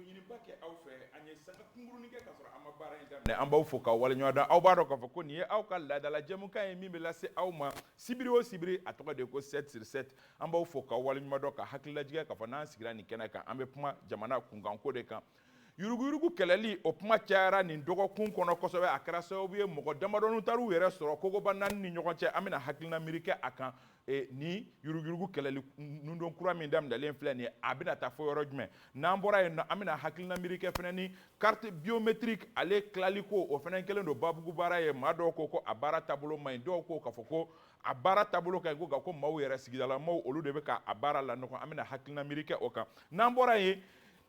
ɲiniba kɛ aw fɛ an ye sanga kunkurunin kɛ ka sɔrɔ an ma baara in daminɛ an b'aw fo k'aw waleɲuman dɔn aw b'a dɔn k'a fɔ ko nin ye aw ka laadala jɛmukan ye min bɛ lase aw ma sibiri o sibiri a tɔgɔ de ko 7 sur 7 an b'aw fo k'aw waleɲuman dɔn ka hakililajigɛ k'a fɔ n'an sigira nin kɛnɛ kan an bɛ kuma jamana kunkanko de kan yuruguyurugu kɛlɛli o kuma cayara nin dɔgɔkun kɔnɔ kosɛbɛ a kɛra sababu ye mɔgɔ damadɔnin taar'u yɛrɛ sɔrɔ kogoba 4 ni ɲɔgɔn cɛ an bɛna hakilina miiri kɛ a kan ni yuruguyurugu kɛlɛli nundon kura min daminɛlen filɛ nin ye a bɛna taa fɔ yɔrɔ jumɛn n'an bɔra yen nɔ an bɛna hakilina miiri kɛ fɛnɛ ni carte biométrique ale tilali ko o fɛnɛ kɛlen don babugu baara ye maa dɔw ko a baara taabolo man ɲi dɔw ko k'a fɔ ko a baara taabolo ka ɲi ko nka ko maaw yɛrɛ sigidala maaw olu de bɛ k'a baara lanɔgɔ an bɛna hakilina miiri kɛ o kan n'an bɔra yen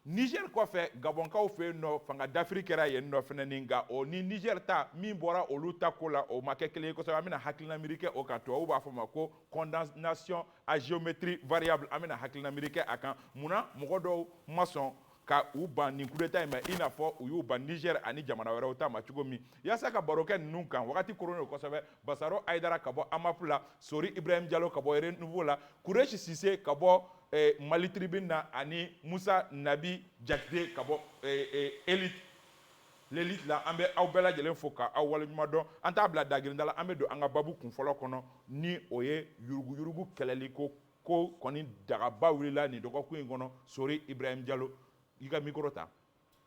Niger kɔfɛ Gabonkaw fɛ yen nɔ fanga dafiri kɛra yen nɔ fɛnɛ ni nka o ni Niger ta min bɔra olu ta ko la o ma kɛ kelen ye kosɛbɛ an bɛna hakilina miiri kɛ o kan tubabuw b'a fɔ ma ko condamnation à géométrie variable an bɛna hakilina miiri kɛ a kan munna mɔgɔ dɔw ma sɔn ka u ban nin coup d'état in ma i n'a fɔ u y'u ban Niger ani jamana wɛrɛw ta ma cogo min yaasa ka baro kɛ ninnu kan wagati koronnen kosɛbɛ Basaro Ayidara ka bɔ AMAP la Sori Ibrahim Diallo ka bɔ Renouveau la Kureshi Sise ka bɔ Mali Tribune na ani Musa Nabi Jakite ka bɔ Elite l'élite la an bɛ aw bɛɛ lajɛlen fo ka aw waleɲuman dɔn an t'a bila dagirinda la an bɛ don an ka babu kun fɔlɔ kɔnɔ ni o ye yuruguyurugu kɛlɛli ko kɔni dagaba wulila nin dɔgɔkun in kɔnɔ Sori Ibrahim Diallo i ka micro ta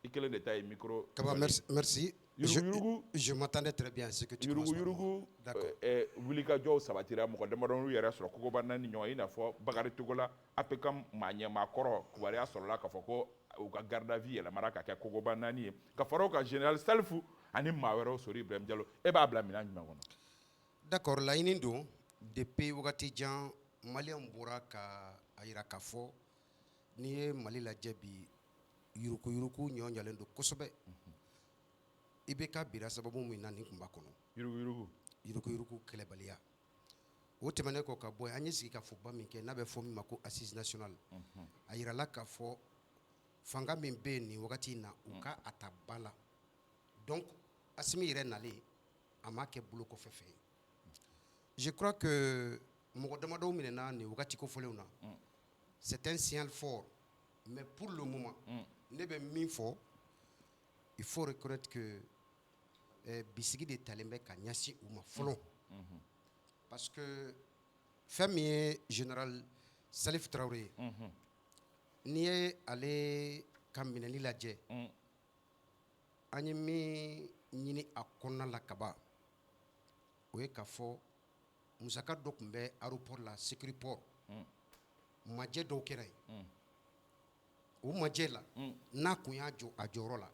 i kelen de ta ye micro. Kaba merci. Je m'attendais très bien à ce que tu commences. Yuruguyurugu wulikajɔw sabatira mɔgɔ damadɔninw yɛrɛ sɔrɔ kogoba 4 ni ɲɔgɔn i n'a fɔ Bakari Togola APCAM maa ɲɛmaakɔrɔ kibaruya sɔrɔla k'a fɔ ko u ka garde à vue yɛlɛmara ka kɛ kogoba 4 ye ka fara o kan général Salifu ani maa wɛrɛw Sori Ibrahim Diallo e b'a bila minɛn jumɛn kɔnɔ. D'accord laɲini don depuis wagati jan Maliyɛnw bɔra ka a yira k'a fɔ n'i ye Mali lajɛ bi yuruguyurugu ɲɔɲalen don kosɛbɛ i bɛ ka bira sababu min na nin tun b'a kɔnɔ yuruguyurugu kɛlɛbaliya o tɛmɛnen kɔ ka bɔ yen an ye sigi ka fɔba min kɛ n'a bɛ fɔ min ma ko assise nationale a yirala k'a fɔ fanga min bɛ yen nin wagati in na u ka a ta ba la donc Asimi yɛrɛ nalen a m'a kɛ bolo kɔfɛ fɛn ye je crois que mɔgɔ damadɔw minɛna nin wagati kofɔlenw na c'est un signal fort mais pour le moment ne bɛ min fɔ il faut reconnaître que bisigi de talen bɛ ka ɲɛsin u ma fɔlɔ parce que fɛn min ye général Salif Traoré ye n'i ye ale ka minɛli lajɛ an ye min ɲini a kɔnɔna la kaban o ye k'a fɔ musaka dɔ tun bɛ aéroport la Sécuriport majɛ dɔw kɛra yen o majɛ la n'a kun y'a jɔ a jɔyɔrɔ la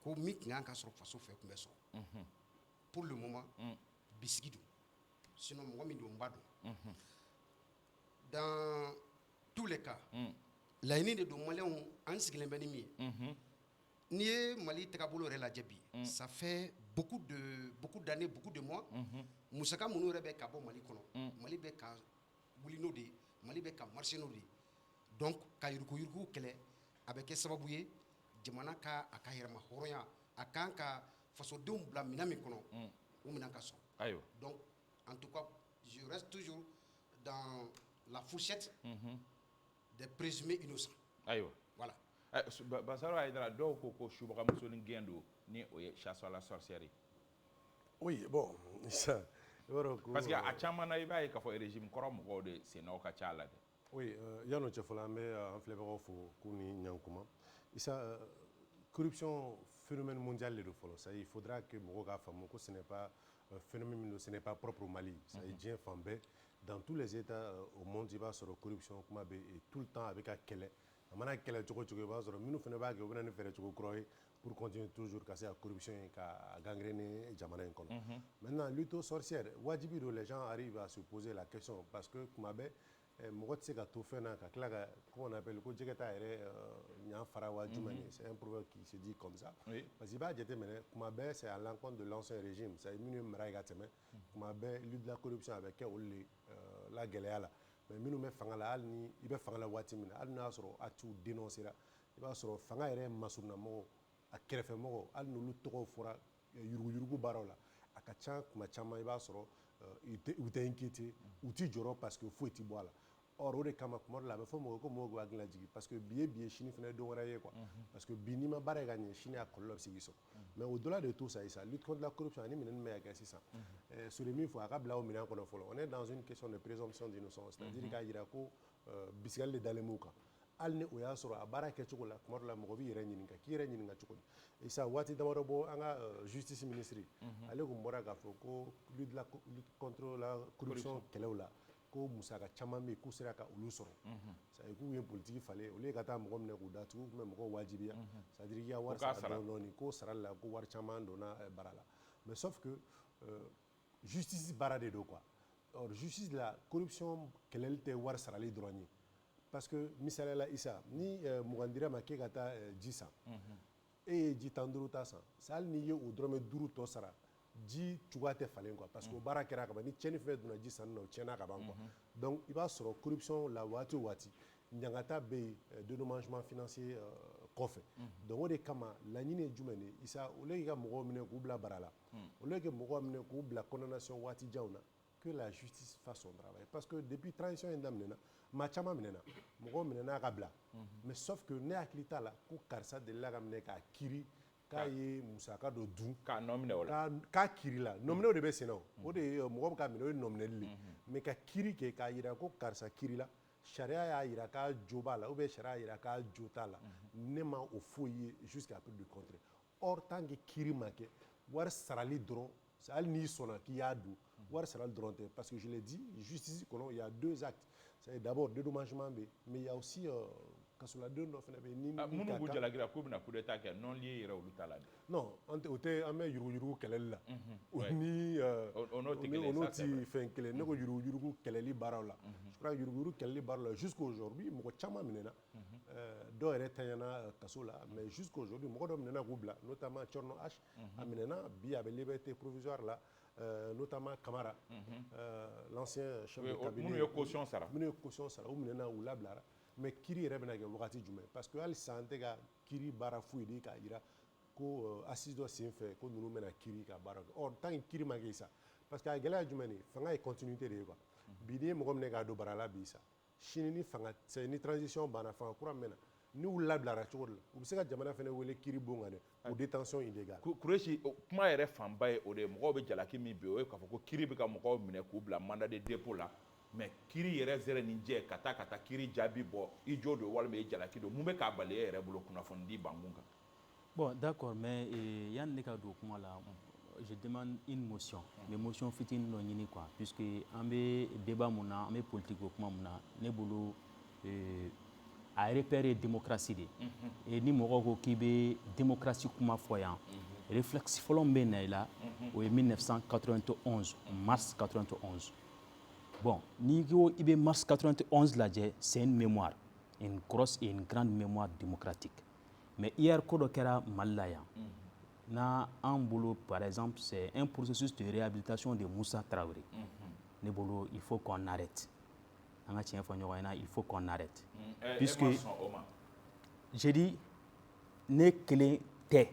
ko min tun y'an ka sɔrɔ faso fɛ tun bɛ sɔrɔ pour le moment bisigi don sinon mɔgɔ min don n b'a dɔn dans tous les cas laɲini de don Maliyɛnw an sigilen bɛ ni min ye n'i ye Mali tagabolo yɛrɛ lajɛ bi ça fait beaucoup d'années beaucoup de mois musaka minnu yɛrɛ bɛ ka bɔ Mali kɔnɔ Mali bɛ ka wuli n'o de ye Mali bɛ ka marcher n'o de ye donc ka yuruguyurugu kɛlɛ a bɛ kɛ sababu ye jamana ka a ka yɛrɛma hɔrɔnya a kan ka fasodenw bila minɛn min kɔnɔ o minɛn ka sɔrɔ donc en tout cas je reste toujours dans la fourchette des présumés innocents voilà. Basaro Ayidara dɔw ko subagamuso ni gɛn don ni o ye chasse à la sorcière ye. Oui bon ça parce que a caman na i b'a ye k'a fɔ régime kɔrɔ mɔgɔw de sennaw ka ca a la dɛ. Oui yan'o cɛ fɔlɔ an bɛ an filɛbagaw fo k'u ni ɲankuma Issa corruption phénomène mondial de don fɔlɔ ça il faudra que mɔgɔw k'a faamu ko ce n'est pas phénomène min don ce n'est pas propre au Mali ça est diɲɛ fan bɛɛ dans tous les états au monde i b'a sɔrɔ corruption kuma bɛ tout le temps a bɛ ka kɛlɛ a mana kɛlɛ cogo cogo i b'a sɔrɔ minnu fana b'a kɛ u bɛ na ni fɛɛrɛ cogo kura ye pour continuer toujours ka se ka corruption in ka gangréner jamana in kɔnɔ maintenant lutte aux sorcières wajibi don les gens arrivent à se poser la question parce que kuma bɛɛ mɔgɔ tɛ se ka to fɛn na ka tila ka comment on appelle ko jɛgɛ t'a yɛrɛ ɲan fara wa jumɛn ye c'est un proverbe qui se dit comme ça parce que i b'a jateminɛ kuma bɛɛ c'est à l'encontre de l'ancien régime c'est minnu ye mara ye ka tɛmɛ kuma bɛɛ lutte de la corruption a bɛ kɛ olu de la gɛlɛya la mais minnu bɛ fanga la hali ni i bɛ fanga la waati min na hali n'a y'a sɔrɔ a t'u dénoncer i b'a sɔrɔ fanga yɛrɛ masurunamɔgɔw a kɛrɛfɛmɔgɔw hali n'olu tɔgɔw fɔra yuruguyurugu baaraw la a ka ca kuma caman i b'a sɔrɔ u tɛ inquiété u t'i jɔrɔ parce que foyi tɛ bɔ a la or o de kama kuma dɔ la a bɛ fɔ mɔgɔ ko mɔgɔw hakili lajigi parce que bi ye sini fana don wɛrɛ ye quoi parce que bi n'i ma baara kɛ ka ɲɛ sini a kɔlɔlɔ bɛ se k'i sɔrɔ mais au delà de tout ça lutte contre la corruption ani minɛni bɛ ka kɛ sisan sur min fɔ a ka bila o minɛn kɔnɔ fɔlɔ on est dans une question de présomption d'innocence c'est-à-dire k'a jira ko bisikali de dalen b'u kan hali ni o y'a sɔrɔ a baara kɛcogo la kuma dɔ la mɔgɔ b'i yɛrɛ ɲininka k'i yɛrɛ ɲininka cogo di sa waati damadɔ bɔ an ka justice ministre ale tun bɔra k'a fɔ ko lutte contre la corruption kɛlɛw la ko musaka caman bɛ yen k'u sera ka olu sɔrɔ c'est-à-dire k'u ye politiki falen olu ye ka taa mɔgɔ minɛ k'u datugu u tun bɛ mɔgɔw wajibiya c'est-à-dire k'i ka wari sara dɔɔni k'o sarali la ko wari caman donna baara la mais sauf que justice baara de don quoi or justice la corruption kɛlɛli tɛ wari sarali dɔrɔn ye parce que misaliya la Isa ni mugan dira ma k'e ka taa ji san e ye ji 15 ta san hali n'i ye o dɔrɔmɛ 5 tɔ sara ji cogoya tɛ falen quoi parce que o baara kɛra ka ban ni cɛnni fɛn donna ji sanni na o cɛnna ka ban quoi donc i b'a sɔrɔ corruption la waati o waati ɲangata bɛ yen dédommagement financier kɔfɛ donc o de kama laɲini ye jumɛn de Isa au lieu k'i ka mɔgɔw minɛ k'u bila bara la au lieu que mɔgɔw minɛ k'u bila condamnation waati janw na que la justice fasse son travail parce que depuis transition in daminɛna maa caman minɛna mɔgɔw minɛna ka bila mais sauf que ne hakili t'a la ko karisa delila ka minɛ k'a kiiri k'a ye musaka dɔ dun k'a nɔminɛ o la k'a kiiri la nɔminɛw de bɛ sen na o de ye mɔgɔ bɛ ka minɛ o ye nɔminɛli de mais ka kiiri kɛ k'a jira ko karisa kiiri la sariya y'a jira k'a jo b'a la ou bien sariya y'a jira k'a jo t'a la ne ma o foyi ye jusqu'à preuve du contraire or tant que kiiri ma kɛ wari sarali dɔrɔn hali n'i sɔnna k'i y'a dun wari sarali dɔrɔn tɛ parce que je l'ai dit justice kɔnɔ il y a 2 actes c'est d'abord dédommagement bɛ mais il y a aussi kasoladen dɔ fana bɛ yen ni minnu b'u jalakira k'u bɛna coup d'état kɛ non lié yɛrɛ olu t'a la non o tɛ an bɛ yuruguyurugu kɛlɛli la o ni o n'o ti fɛn kelen ne ko yuruguyurugu kɛlɛli baaraw la je crois yuruguyurugu kɛlɛli baaraw la jusqu'aujourd'hui mɔgɔ caman minɛna dɔw yɛrɛ tanyana kaso la mais jusqu'aujourd'hui mɔgɔ dɔ minɛna k'u bila notamment Thierno H a minɛna bi a bɛ liberté provisoire la notamment Camara l'ancien chef de cabinet minnu ye caution sara u minɛna u labilara mais kiiri yɛrɛ bɛna kɛ wagati jumɛn parce que hali sisan an tɛ ka kiiri baara foyi de k'a jira ko assise dɔ sen fɛ ko ninnu bɛna kiiri ka baara kɛ or tant que kiiri ma kɛ sa parce que a gɛlɛya jumɛn de fanga ye continuité de ye quoi bi n'i ye mɔgɔ minɛ k'a don bara la bi sa sini ni fanga ni transition banna fanga kura mɛna n'u labilara cogo de la u bɛ se ka jamana fana wele kiiri bon kan dɛ o détention illégale Kureshi kuma yɛrɛ fanba ye o de ye mɔgɔw bɛ jalaki min bi o ye k'a fɔ ko kiiri bɛ ka mɔgɔw minɛ k'u bila mandat de dépôt la mais kiiri yɛrɛ zɛrɛ ni jɛ ka taa kiiri jaabi bɔ i jo don walima i jalaki don mun bɛ k'a bali e yɛrɛ bolo kunnafoni di bankun kan bon d'accord mais yanni ne ka don kuma la je demande une motion mais motion fitinin dɔ ɲini quoi puisque an bɛ débat mun na an bɛ politique ko kuma mun na ne bolo a repère ye démocratie de et ni mɔgɔw ko k'i bɛ démocratie kuma fɔ yan réflexe fɔlɔ min bɛ na i la o ye 1991 mars 91 bon n'i ko i bɛ mars 91 lajɛ c'est une mémoire une grosse et une grande mémoire démocratique mais hier ko dɔ kɛra Mali la yan na an bolo par exemple c'est un processus de réhabilitation de Moussa Traoré ne bolo il faut qu'on arrête an ka tiɲɛ fɔ ɲɔgɔn ɲɛna il faut qu'on arrête puisque j'ai dit ne kelen tɛ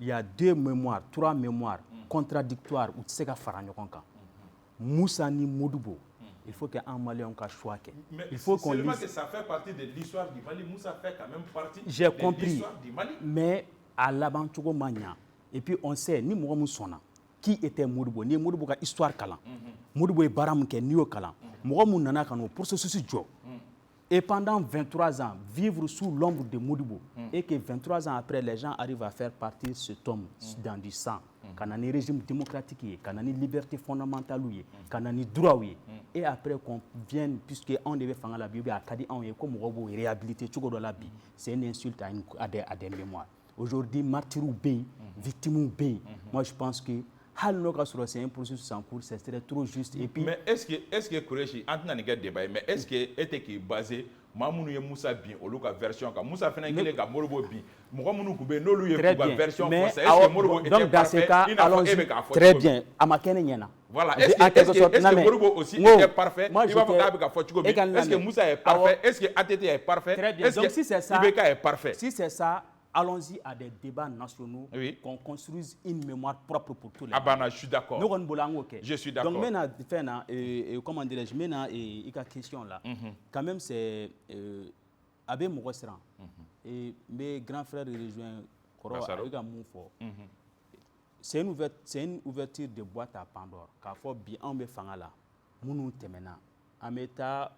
il y a 2 mémoires 3 mémoires contradictoires u tɛ se ka fara ɲɔgɔn kan Moussa ni Modibo il faut que un Malien ka choix kɛ il faut qu'on lise que ça fait partie de l'histoire du Mali Moussa fait quand même partie j'ai compris l'histoire du Mali mais à laban cogo ma ɲa et puis on sait ni mɔgɔ min sɔnna qui était Modibo ni ye Modibo ka histoire kalan Modibo ye baara min kɛ n'i y'o kalan mɔgɔ min nana ka n'o processus jɔ et pendant 23 ans vivre sous l'ombre de Modibo et que 23 ans après les gens arrivent à faire partir cet homme dans du sang ka na ni régime démocratique ye ka na ni liberté fondamentale ye ka na ni droit ye et après qu'on vienne puisque on de bɛ fanga la bi a ka di anw ye ko mɔgɔ b'o réhabiliter cogo dɔ la bi c'est une insulte à des mémoires aujourd'hui martyrs bɛ yen victimes bɛ yen moi je pense que hali n'o ka sɔrɔ c'est un processus en cours ce serait trop juste et puis mais est-ce que Kureshi an tɛna nin kɛ débat ye mais est-ce que e tɛ k'i baser maa minnu ye Moussa bin olu ka version kan Moussa fana kɛlen ka Modibo bin mɔgɔ minnu tun bɛ yen n'olu ye k'u ka version fɔ est-ce que Modibo était parfait i n'a fɔ e bɛ k'a fɔ très bien a ma kɛ ne ɲɛna voilà est-ce que Modibo aussi était parfait i b'a fɔ k'a bɛ ka fɔ cogo min est-ce que Moussa est parfait est-ce que ATT est parfait très bien donc si c'est ça IBK est parfait si c'est ça allons-y à des débats nationaux, Oui. qu'on construise une mémoire propre pour tous les Abana, je suis d'accord. Je suis d'accord. Donc maintenant, comment dirais-je, maintenant, il y a question là. Quand même, c'est avec mon restaurant. Et mes grands frères rejoignent Koro avec un mot fort. C'est une ouverture de boîte à Pandore. Car faut bien en me faire là. Mounou temena. Ameta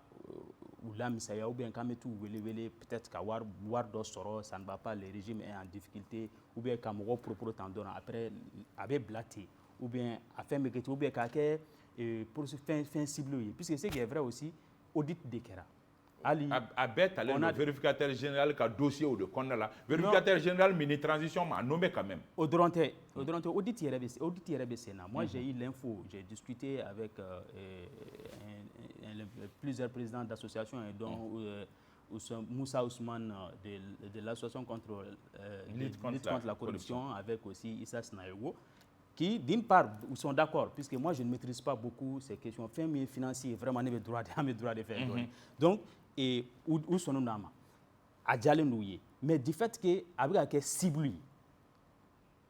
ou la misaya ou bien quand tout wele peut-être qu'à war do soro ça ne va pas, le régime est en difficulté ou bien quand mon propre tendon après avec blaté ou bien à faire me ou bien qu'à pour se faire cible puisque c'est qui est vrai aussi audit de Kera. À bête, le vérificateur général qui a dossier ou de Kondala, vérificateur général mini transition m'a nommé quand même. Audit RBC. Moi j'ai eu l'info, j'ai discuté avec plusieurs présidents d'associations dont Moussa Ousmane de l'association contre la corruption, avec aussi Issa Snaego, qui d'une part sont d'accord, puisque moi je ne maîtrise pas beaucoup ces questions financières, vraiment mes droits de faire. Donc, et où sont nos âmes à Djalenouye. Mais du fait que avec la cible,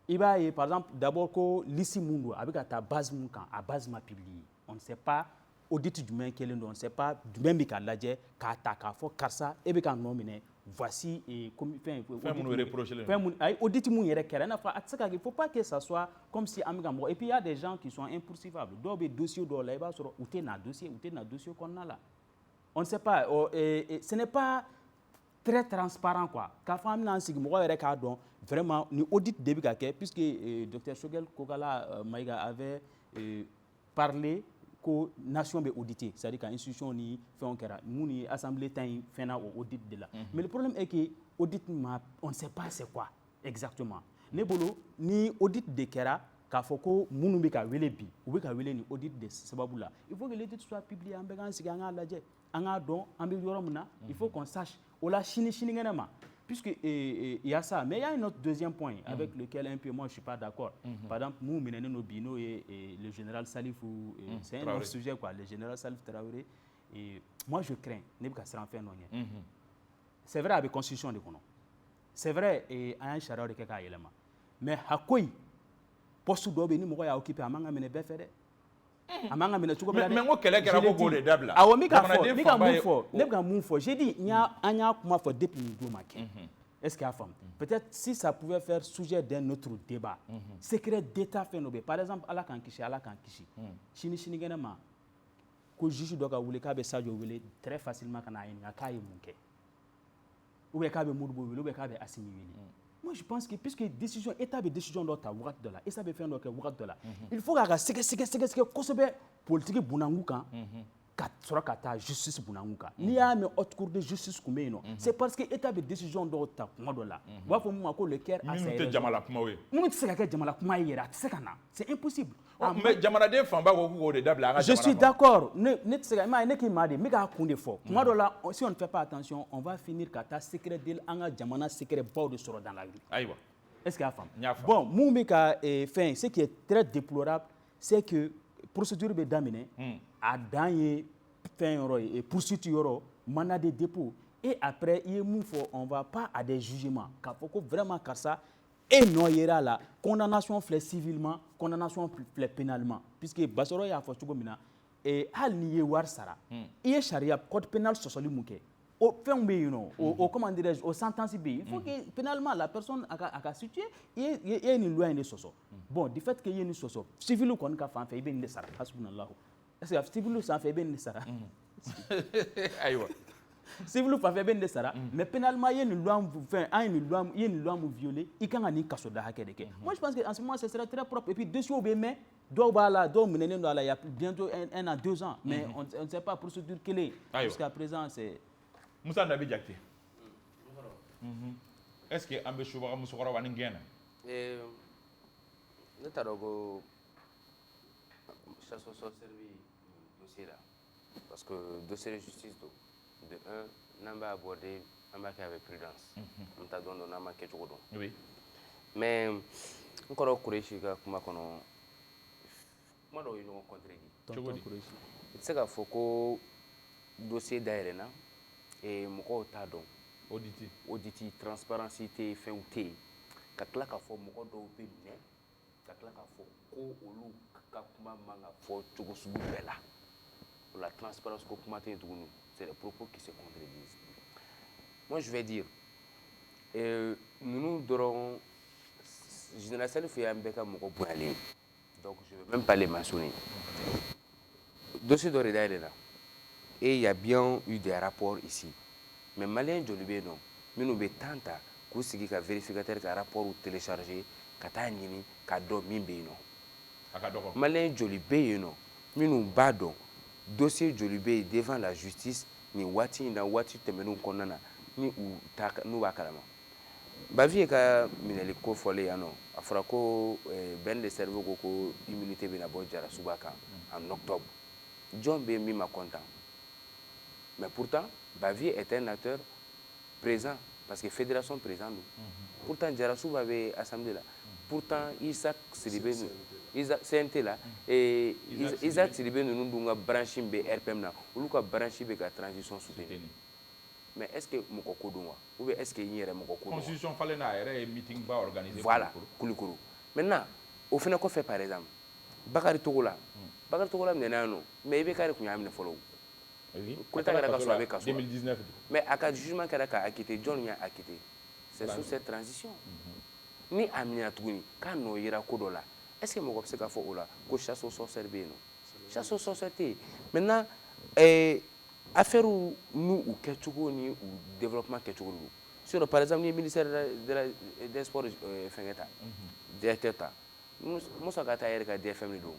il va par exemple d'abord que l'ici Mundo avec ta base à base ma publié. On ne sait pas audit du même qu'elle on ne sait pas du même qu'à l'adjet qu'à ta faut ça et bien nominé voici et comme audit mon yere kera il faut pas que ça soit comme si et puis il y a des gens qui sont impoursuivables do be dossier do là ba sur ou t'es na dossier qu'on a là. On ne sait pas, ce n'est pas très transparent quoi. Quand on a vraiment ni audit début puisque Dr Shogel Kogala Maïga avait parlé que nation be audité, c'est-à-dire qu'une institution ni fait on kera, ni assemblée temps fait na audit de là. Mais le problème est que audit on ne sait pas c'est quoi exactement. Ne bolo ni audit de kera k'a fɔ ko minnu bɛ ka wele bi u bɛ ka wele ni audit de sababu la il faut que l'audit soit publié an bɛ k'an sigi an k'a lajɛ an k'a dɔn an bɛ yɔrɔ min na il faut qu'on sache o la sinikɛnɛ ma puisque il y a ça mais il y a un autre deuxième point avec lequel un peu moi je suis pas d'accord. Par exemple nous minɛnen no bi n'o ye le général Salif ou c'est un autre sujet quoi, le général Salif Traoré et moi je crains ne bɛ ka siran fɛn dɔ ɲɛ c'est vrai a bɛ constitution de kɔnɔ c'est vrai an ye sariya de kɛ k'a yɛlɛma mais hakoyi poste dɔ bɛ ni mɔgɔ y'a occupé a man ka minɛ bɛɛ fɛ dɛ a man ka minɛ cogo bɛɛ la dɛ mais n ko kɛlɛ kɛra ko k'o de dabila awɔ n bɛ ka mun fɔ j'ai dit an y'a kuma fɔ depuis nin don ma kɛ est-ce que y'a faamu peut-être si ça pouvait faire sujet d'un autre débat secret d'état fɛn dɔ bɛ par exemple ala k'an kisi sinikɛnɛ ma ko juge dɔ ka wuli k'a bɛ Sadio wele très facilement ka n'a ɲininka k'a ye mun kɛ ou bien k'a bɛ Modibo wele ou bien k'a bɛ Assimi wele. Moi, je pense que puisque décision, état de décision doit être ouverture de là, et ça veut faire donc ouverture de là. Il faut que politique bunanguka, que ta justice bunanguka. Ni y a une haute cour de justice comme non. C'est parce que état de décision doit être ouverture de là. Voilà pourquoi moi le cœur a c'est Jamala Kumawe. Nous c'est que Jamala Kumawe c'est impossible. Mais Jamala de Famba ko de dabla. Je suis d'accord. Ne c'est qui m'a dit mais ka kunde fort. Moi là si on ne fait pas attention, on va finir par ta secret deal anga jamana secret pas de sort dans la rue. Aïwa. Est-ce qu'il y a femme? Bon, Moumika fin ce qui est très déplorable, c'est que procédure be daminer a dans fin et poursuite yoro mandat de dépôt et après il on va pas à des jugements car faut que vraiment car ça et non ira là condamnation fait civilement condamnation fait pénalement puisque basoro ya fo tugo mina et hal ni war sara il charia code pénal sociali muke au fin be au comment dirais-je au sentence be il faut que pénalement la personne a situé il y a une loi une soso bon du fait que il y a une soso civil ko ka fa fait ben de sara hasbunallah est-ce que civil ça fait ben de sara aywa civil fa fait ben de sara mais pénalement il y a une loi une loi violée il kan ani kaso da hakede ke moi je pense que en ce moment ce serait très propre et puis dessus au mais do bala do menene do la il y a bientôt 1 à 2 ans mais on ne sait pas procédure quelle est jusqu'à présent c'est Moussa Nabi Diakité. Est-ce que Ambe Choubara Moussokora wa ngena? Ne tarogo chasse au servi dossier là parce que dossier de justice de un n'a abordé avec prudence. On t'a donné un manqué de don. Oui. Mais encore Kureshi ka kuma kono kuma do yino contredit. C'est que faut que dossier d'aérena et moko ta don auditi transparency tɛ yen fɛnw tɛ yen ka tila k'a fɔ mɔgɔ dɔw bɛ minɛ ka tila k'a fɔ ko olu ka kuma man ka fɔ cogo sugu bɛɛ la o la transparence ko kuma tɛ yen tuguni c'est des propos qui se contredisent. Moi je vais dire ninnu dɔrɔn général Salif y'an bɛɛ ka mɔgɔ bonyalen donc je vais même pas les mentionner. Dossier dɔ de dayɛlɛ la et il y a bien eu des rapports ici mais malien joli bɛ yen nɔ minnu bɛ temps ta k'u sigi ka vérificateur ka rapport télécharger ka taa ɲini k'a dɔn min bɛ yen nɔ. Malien joli bɛ yen nɔ minnu b'a dɔn dossier joli bɛ yen devant la justice nin waati in na waati tɛmɛnenw kɔnɔna na ni n'u b'a kalama. Bavi ye ka minɛli ko fɔlen yan nɔ a fɔra ko Ben de Cerveau ko ko immunité bɛna bɔ Jarasuba kan en octobre. Jɔn bɛ min ma content mais pourtant Bavi est un acteur présent parce que fédération présent nous. Pourtant Jarasuba bɛ assemblée là. Pourtant Isaac Sidibé CNT là et Isaac Sidibé ninnu dun ka branche bɛ RPM na olu ka branche bɛ ka transition soutenir. Mais est-ce que mɔgɔ ko don wa ou bien est-ce que n yɛrɛ mɔgɔ ko don wa? Constitution falen n'a yɛrɛ ye meeting ba organisé. Voilà Kulukoro. Maintenant o fana kɔfɛ par exemple Bakari Togola minɛna yan nɔ mais Ibekari tun y'a minɛ fɔlɔ o. Coup d'état kɛra ka sɔrɔ a bɛ kaso la 2019 mais a ka jugement kɛra ka acquitté jɔn y'a acquitté c'est sous cette transition ni a minɛna tuguni k'a nɔ yera ko dɔ la est-ce que mɔgɔ bɛ se k'a fɔ o la ko chasse aux sorcières bɛ yen nɔ chasse aux sorcières tɛ yen maintenant affaire n'u kɛcogo ni u développement kɛcogo de don sinon par exemple ni ministère des sports fɛnkɛ ta directeur ta Musa ka taa yɛrɛ ka DFM de don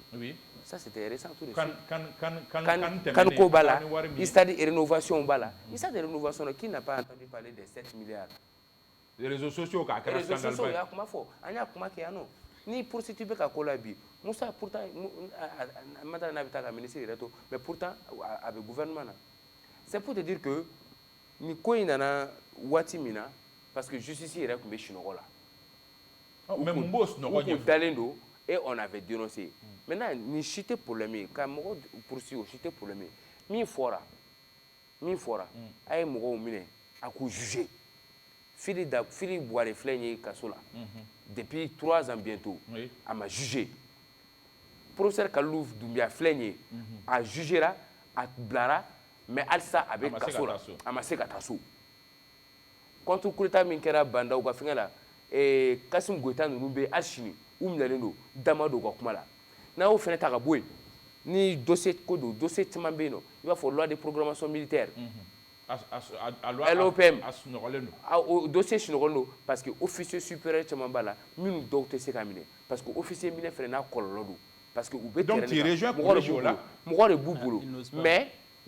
ça c'était récent tout de suite kan ko b'a la stade rénovation b'a la stade rénovation qui n'a pas entendu parler des 7 milliards les réseaux sociaux k'a kɛra scandale ba ye réseaux sociaux y'a kuma fɔ an y'a kuma kɛ yan nɔ ni prostituée bɛ ka ko la bi Musa pourtant maintenant n'a bɛ taa ka ministre yɛrɛ to mais pourtant a bɛ gouvernement na. C'est pour te dire que ni ko in nana waati min na parce que justice yɛrɛ tun bɛ sunɔgɔ la. Mais mun b'o sunɔgɔ ɲɛfɔ? U dalen don et on avait dénoncé. Maintenant ni si tɛ problème ye ka mɔgɔ poursuivre o si tɛ problème ye min fɔra a ye mɔgɔw minɛ a k'u juger. Fili Bouare filɛ nin ye kaso la depuis 3 ans bientôt a ma jugé. Professeur Kalilou Doumbia filɛ nin ye a jugera a bilara mais halisa a bɛ kaso la a ma se ka taa so. Contre coup d'état min kɛra Bandaw ka fɛngɛ la Kassim Goïta ninnu bɛ hali sini u minɛlen don dama don u ka kuma la n'a y'o fɛnɛ ta ka bɔ yen ni dossier ko don dossier caman bɛ yen nɔ i b'a fɔ loi de programmation militaire LOPM a sunɔgɔlen don o dossier sunɔgɔlen don parce que officier supérieur caman b'a la minnu dɔw tɛ se ka minɛ parce que officier minɛ fɛnɛ n'a kɔlɔlɔ don parce que u bɛ terrain kan mɔgɔ de b'u bolo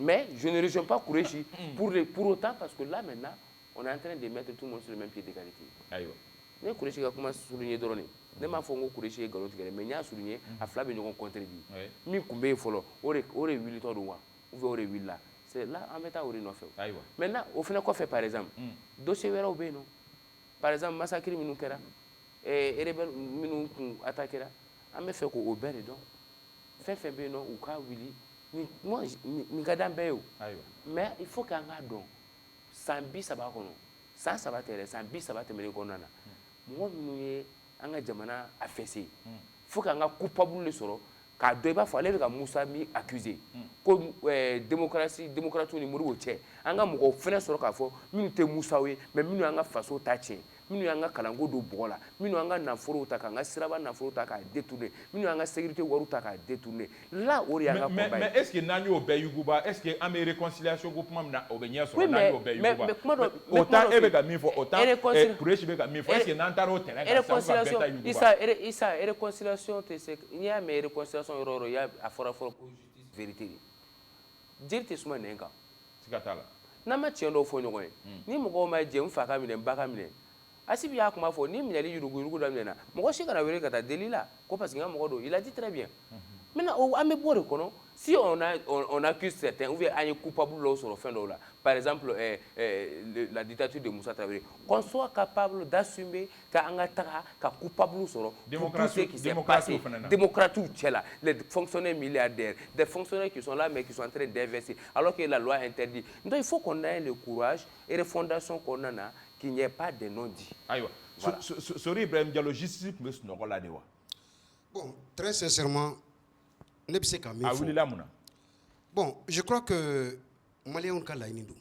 mais je ne rejoins pas Kourechi pour autant parce que là maintenant on est en train de mettre tout le monde sur le même pied d'égalité. Ne Kourechi ka kuma souligner dɔrɔn ne m'a fɔ n ko Kourechi ye nkalon tigɛ mais n y'a souligner a fila bɛ ɲɔgɔn contredit min tun bɛ yen fɔlɔ o de wulitɔ don wa ou bien o de wulila c'est là an bɛ taa o de nɔfɛ. Maintenant o fana kɔfɛ par exemple dossier wɛrɛw bɛ yen nɔ par exemple massacre minnu kɛra rebelle minnu kun attaquera an bɛ fɛ k'o bɛɛ de dɔn fɛn fɛn bɛ yen nɔ u k'a wuli nin ka d'an bɛɛ ye o mais il faut k'an k'a dɔn san 30 kɔnɔ san 3 tɛ yɛrɛ san 30 tɛmɛnen kɔnɔna na mɔgɔ minnu ye an ka jamana afɛse faut k'an ka coupable de sɔrɔ k'a dɔn i b'a fɔ ale bɛ ka Musa min accuser ko démocrates ni Modibo cɛ an ka mɔgɔw fɛnɛ sɔrɔ k'a fɔ minnu tɛ Musaw ye mais minnu y'an ka faso ta tiɲɛ minnu y'an ka kalanko don bɔgɔ la minnu y'an ka nafolow ta k'an ka siraba nafolo ta k'a détourner minnu y'an ka sécurité wariw ta k'a détourner là o de y'an ka combat ye. Mais est-ce que n'an y'o bɛɛ yuguba est-ce que an bɛ réconciliation ko kuma min na o bɛ ɲɛ sɔrɔ n'an y'o bɛɛ yuguba autant e bɛ ka min fɔ autant Kourechi bɛ ka min fɔ est-ce que n'an taara o terrain kan sisan an bɛ taa yuguba. Isa réconciliation tɛ se n'i y'a mɛn réconciliation yɔrɔ o yɔrɔ a fɔra ko justice vérité de jeli tɛ suma nɛn kan siga t'a la n'an ma tiɲɛ dɔw fɔ ɲɔgɔn ye ni mɔgɔw ma jɛ n fa ka minɛ n ba ka minɛ Asibi y'a kuma fɔ ni minɛli yurugu daminɛna mɔgɔ si kana wele ka taa deli la ko parce que n ka mɔgɔ don il a dit très bien maintenant an bɛ bɔ de kɔnɔ Si on accuse certains, ou bien un coupable sur le fin de là, par exemple la dictature de Moussa Traoré, qu'on soit capable d'assumer qu'un coupable sur tout ce qui s'est passé, démocratie, les fonctionnaires milliardaires, des fonctionnaires qui sont là mais qui sont en train d'investir, alors que la loi interdit. Donc il faut qu'on ait le courage et les fondations qu'on en a, qu'il n'y ait pas de non-dits. Voilà. Sori Ibrahim Diallo, justice peut se noyer là. Bon, très sincèrement, bon, je crois que Mali on kala inido.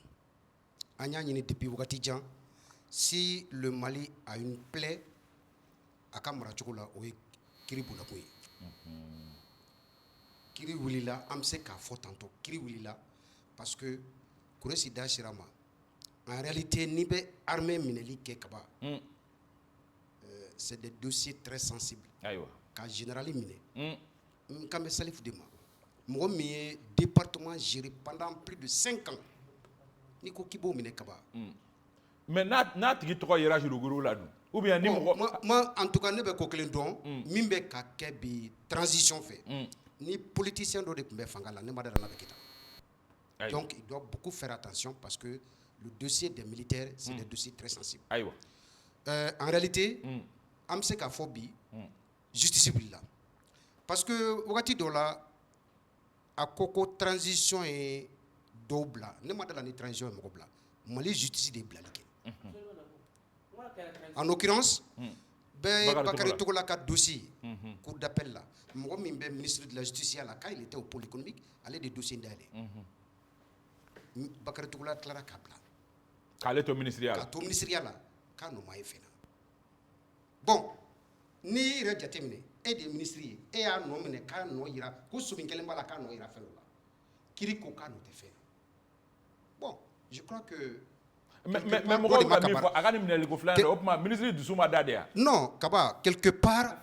Anya ni depuis Ougatidjan, si le Mali a une plaie, à Kamara Chokola ou Kiri Boulakoui. Kiri Wulila, amse ka fort tantôt. Kiri Wulila, parce que Kouresida Shirama, en réalité, Nibe armée Mineli Kekaba, c'est des dossiers très sensibles. Car généralement miné. Comme Salif Dema. Moi, j'ai département géré pendant plus de 5 ans. Niko Kibo Minekaba. Mais n'a tu trois irages le gourou là ou bien ni moi en tout cas ne be kokelen don mimbe ka kebi transition fait ni politicien do de kumbe fangala ne madara na bekita. Donc il doit beaucoup faire attention parce que le dossier des militaires c'est des dossiers très sensibles. En réalité amse ka phobie justice là. Parce que wakati do la a koko transition et double ne madala ni transition mo bla Mali justice de blalike. En l'occurrence, Bakary Togola a dossier, cour d'appel là. Moi, je suis ministre de la Justice là, quand il était au pôle économique, il allait des dossiers d'aller. Bakary Togola a Clara Kabla. Quand il est au ministériel. Quand il est au ministériel là, quand nous m'avons fait. Bon, ni rejeté et des ministres et à nous mener quand nous ira, qu'on se mette là quand nous ira faire là. Kiriko quand nous te fait. Bon, je crois que mais ministre du Souma Dadea. Non, Kaba, quelque part,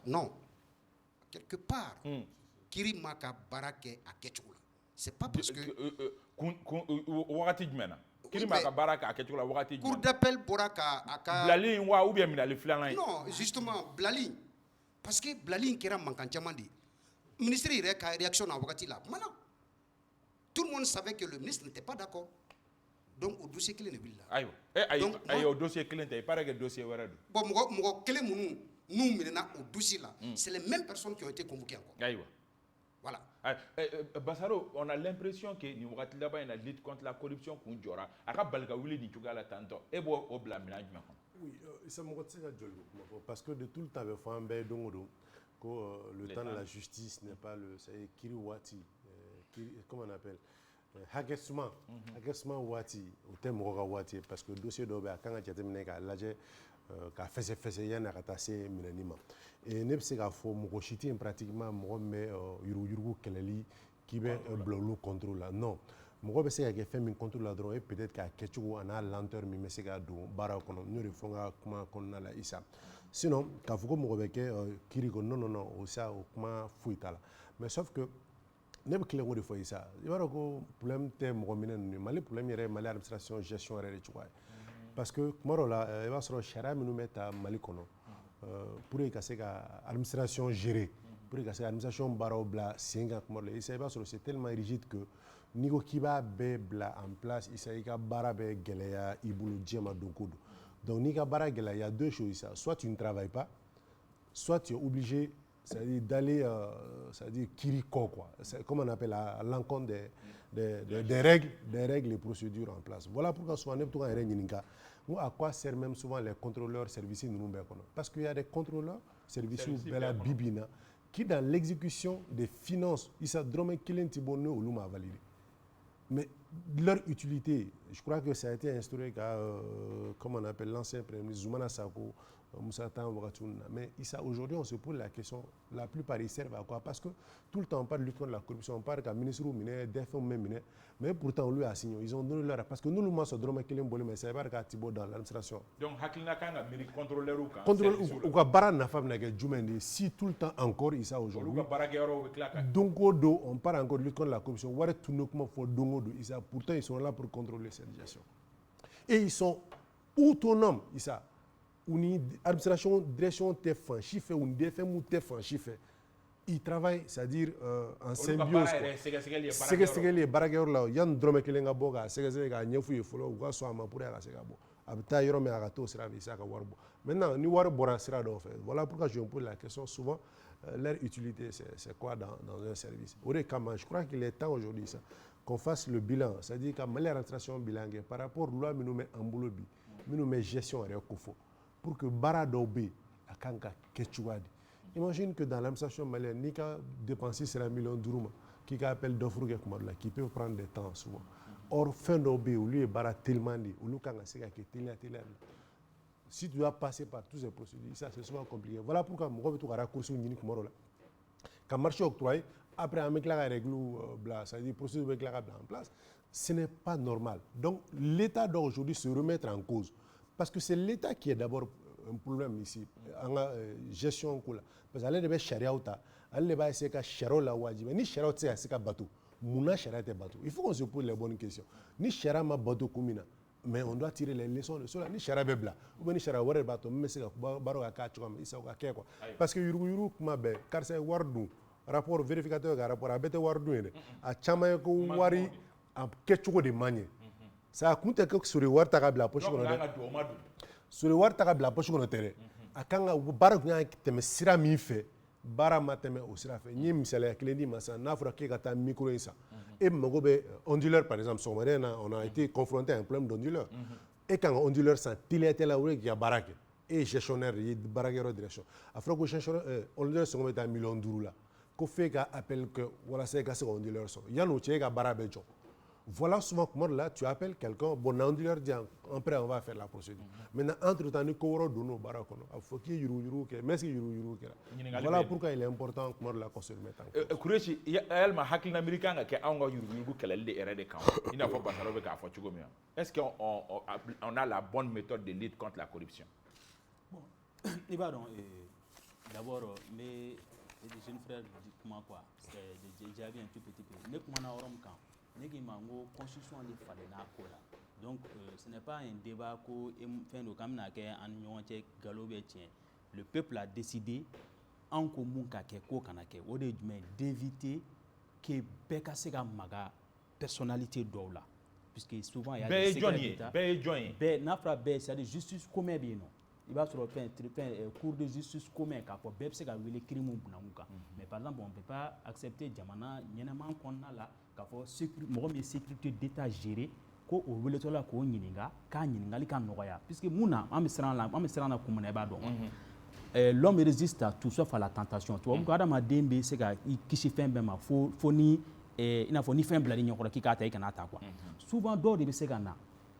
non. Quelque part, Kiri Maka Barake à Ketchoula. C'est pas parce que. Kiri Maka Barake à Ketchoula. Cour d'appel Boraka à Blali ou bien Minali Flanay. Non, justement, Blali. Parce que Blali qui est manquant, ministre il a réaction à Wakati là. Maintenant, tout le monde savait que le ministre n'était pas d'accord. Donc au dossier clé ne villa. Aïe, au dossier clé, il paraît que le dossier est bon, mon clé nous maintenant au dossier là, c'est les mêmes personnes qui ont été convoquées encore. Voilà. Bassaro, on a l'impression que nous avons là-bas une lutte contre la corruption qu'on jora. Aka balga wili di tuga la tanto. Et bon, au blâme là. Oui, ça me retient parce que de tout le temps, le temps de la justice n'est pas le, c'est Kiriwati, comment on appelle? Hagessement wati au thème wati parce que le dossier d'Obe a quand il a lâché qu'a fait yana katase minanima et ne sais qu'à fond mokochiti pratiquement moi mais yuru keleli qui va blolo contrôle là non moi ben c'est qu'il fait min contrôle là droit et peut-être qu'à quelque chose on a lenteur mais c'est qu'à do bara kono nous refons comment qu'on a là isa sinon qu'à faut moi ben que kiriko non au ça au comment fuita mais sauf que ne bɛ tilen ko de fɔ i sa i b'a dɔn ko problème tɛ mɔgɔ minɛ ninnu Mali problème yɛrɛ Mali administration gestion yɛrɛ de cogoya ye parce que kuma dɔw la i b'a sɔrɔ sariya minnu bɛ ta Mali kɔnɔ pour que ka se ka administration gérer pour que ka se ka administration baaraw bila sen kan kuma dɔw la i b'a sɔrɔ c'est tellement rigide que n'i ko k'i b'a bɛɛ bila en place i ka baara bɛ gɛlɛya i bolo diɲɛ ma don ko don donc n'i ka baara gɛlɛya il y a deux choses soit tu ne travailles pas soit tu es obligé c'est-à-dire d'aller, c'est-à-dire kiriko quoi. C'est comme on appelle à l'encontre des règles et procédures en place. Voilà pourquoi souvent à quoi servent même souvent les contrôleurs services nous parce qu'il y a des contrôleurs services bibina qui dans l'exécution des finances ils sont drômes kilin tibonne ou luma validé. Mais leur utilité, je crois que ça a été instauré par, comme on appelle l'ancien premier ministre Zoumana Sako, Moussa Tan Ouattatouna. Mais aujourd'hui, on se pose la question, la plupart ils servent à quoi? Parce que tout le temps, on parle de lutte contre la corruption, on parle qu'un ministre ou ministre, des femmes même, mais pourtant, on lui a signé, ils ont donné leur... Parce que nous, nous sommes drômes qui l'ont mais ça va être Thibaut dans l'administration. Donc, Hakilina Kanga, contrôleur ou quoi bara na femme na Djoumendi, si tout le temps encore, il ça aujourd'hui. Donc, on parle encore de lutte contre la corruption, on va tout le monde faut dongo Isa. Pourtant, ils sont là pour contrôler cette gestion. Et ils sont autonomes, Isa. Une administration, direction, t'es fan, chiffre, une DFM ou t'es fan, chiffre. ils travaillent, c'est-à-dire en symbiose. Sɛgɛsɛgɛli ye baarakɛyɔrɔ la yanni dɔrɔmɛ kelen ka bɔ k'a sɛgɛsɛgɛ k'a ɲɛf'u ye fɔlɔ u ka sɔn a ma pour que a ka se ka bɔ a bɛ taa yɔrɔ min a ka t'o sira fɛ i se ka wari bɔ maintenant ni wari bɔra sira dɔw fɛ voilà pourquoi je me pose la question souvent leur utilité c'est quoi dans un service o de kama je crois qu'il est temps aujourd'hui ça qu'on fasse le bilan c'est-à-dire ka Mali administration bilan kɛ par rapport loi minnu bɛ an bolo bi minnu bɛ gestion yɛrɛ kofɔ pour que baara dɔw bɛ yen a kan ka kɛ cogoya di. Imagine que dans l'administration malienne, ni ka dépenser sera 1 million d'euros, qui a appel d'offre qui peut prendre des temps souvent. Or, fin d'obé, au lieu de bara tellement dit, au lieu de si tu dois passer par toutes ces procédures, ça c'est souvent compliqué. Voilà pourquoi je vais te raccourcir une minute. Quand marché octroyé, après un mec la règle, ça veut dire procédure en place, ce n'est pas normal. Donc, l'État doit aujourd'hui se remettre en cause. Parce que c'est l'État qui est d'abord un problème ici en gestion ko la parce que ale de bɛ sariyaw ta ale de b'a essayer ka sariyaw la wajibi ni sariyaw tɛ se ka se ka bato munna sariya tɛ bato il faut qu'on se pose les bonnes questions ni sariya ma bato kun min na mais on doit tirer les leçons de cela ni sariya bɛ bila ou bien ni sariya wɛrɛ de b'a to min bɛ se ka baaraw ka kɛ cogoya min isa o ka kɛ quoi parce que yuruguyurugu kuma bɛɛ karisa ye wari dun rapport vérificateur ka rapport a bɛɛ tɛ wari dun ye dɛ a caman ye ko wari a kɛcogo de man ɲɛ ça a kun tɛ kɛ sori wari ta ka bila poche kɔnɔ dɛ sur le wari ta ka bila poche kɔnɔ tɛ dɛ a kan ka baara kun y'a tɛmɛ sira min fɛ baara ma tɛmɛ o sira fɛ n ye misaliya kelen di ma sisan n'a fɔra k'e ka taa micro in san e mago bɛ onduleur par exemple sɔgɔmada in na on a été confronté à un problème d'onduleur e kan ka onduleur san teliya teliya o de k'i ka baara kɛ e ye gestionnaire de ye baarakɛyɔrɔ direction a fɔra ko gestionnaire onduleur sɔngɔ bɛ taa 1 million 5 la ko f'e ka appel kɛ walasa e ka se ka onduleur sɔrɔ yanni o cɛ e ka baara bɛ jɔ. Voilà souvent comment là tu appelles quelqu'un bon onduleur dit après on va faire la procédure maintenant entre temps ni ko woro dono bara kono a faut qu'il yuru ke mais yuru ke voilà pourquoi il est important comment la construire mettre en kureshi yalma hakilina american ka ke an ga yuru kelal de erreur de kan ina fo basaro be ka fo chugo mi est-ce qu'on on a la bonne méthode de lutte contre la corruption bon il va donc d'abord mais les jeunes frères comment quoi c'est déjà bien tout petit peu ne comment na orom kan Négimango, constitution de Falena Kola. Donc, ce n'est pas un débat le peuple a décidé, en commun, d'éviter que Beka Sega Maga, personnalité d'Ola. Puisque souvent, il y a des secrets d'État. C'est-à-dire justice commun bien non. Il va se faire un cours de justice commun car pour Bepse ga wele crime bunamuka. Mais par exemple, on ne peut pas accepter Djamana, Nyenaman qu'on a là, car pour sécurité d'État gérée, ko o wele tola ko nyininga, ka nyiningali ka noya. Puisque mouna, on me sera na commune ba don. L'homme résiste à tout sauf à la tentation. Tu vois, quand Adam a dembe c'est ga kishi fembe ma fo ni ina fo ni fembe la ligne ko ki ka ta kana ta quoi. Souvent do de se ga na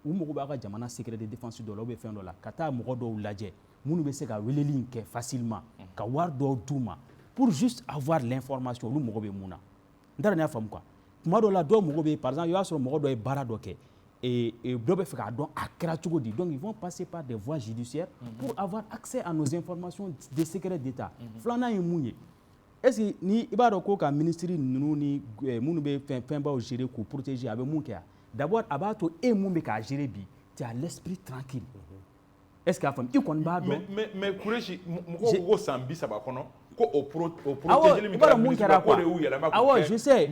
ou moko ba ka jamana secret de défense de l'obé fin la kata moko do ladje munu be se ka weleli ke facilement ka war do duma pour juste avoir l'information lu moko be muna ndara na fam quoi kuma do la do moko be par exemple yo asoro moko do e bara do ke et do be fe ka don akra tugo di donc ils vont passer par des voies judiciaires pour avoir accès à nos informations des secrets d'état flana yi munye est-ce que ni ibaro ko ka ministre nunu ni munu be fin ba o gérer ko protéger avec mun ke d'abord abato et moumbe ka gérer bi tu as l'esprit tranquille est-ce que femme ikon ba do mais kureshi ko sambi saba kono ko o protéger le micro ko de ou yala ma ko je sais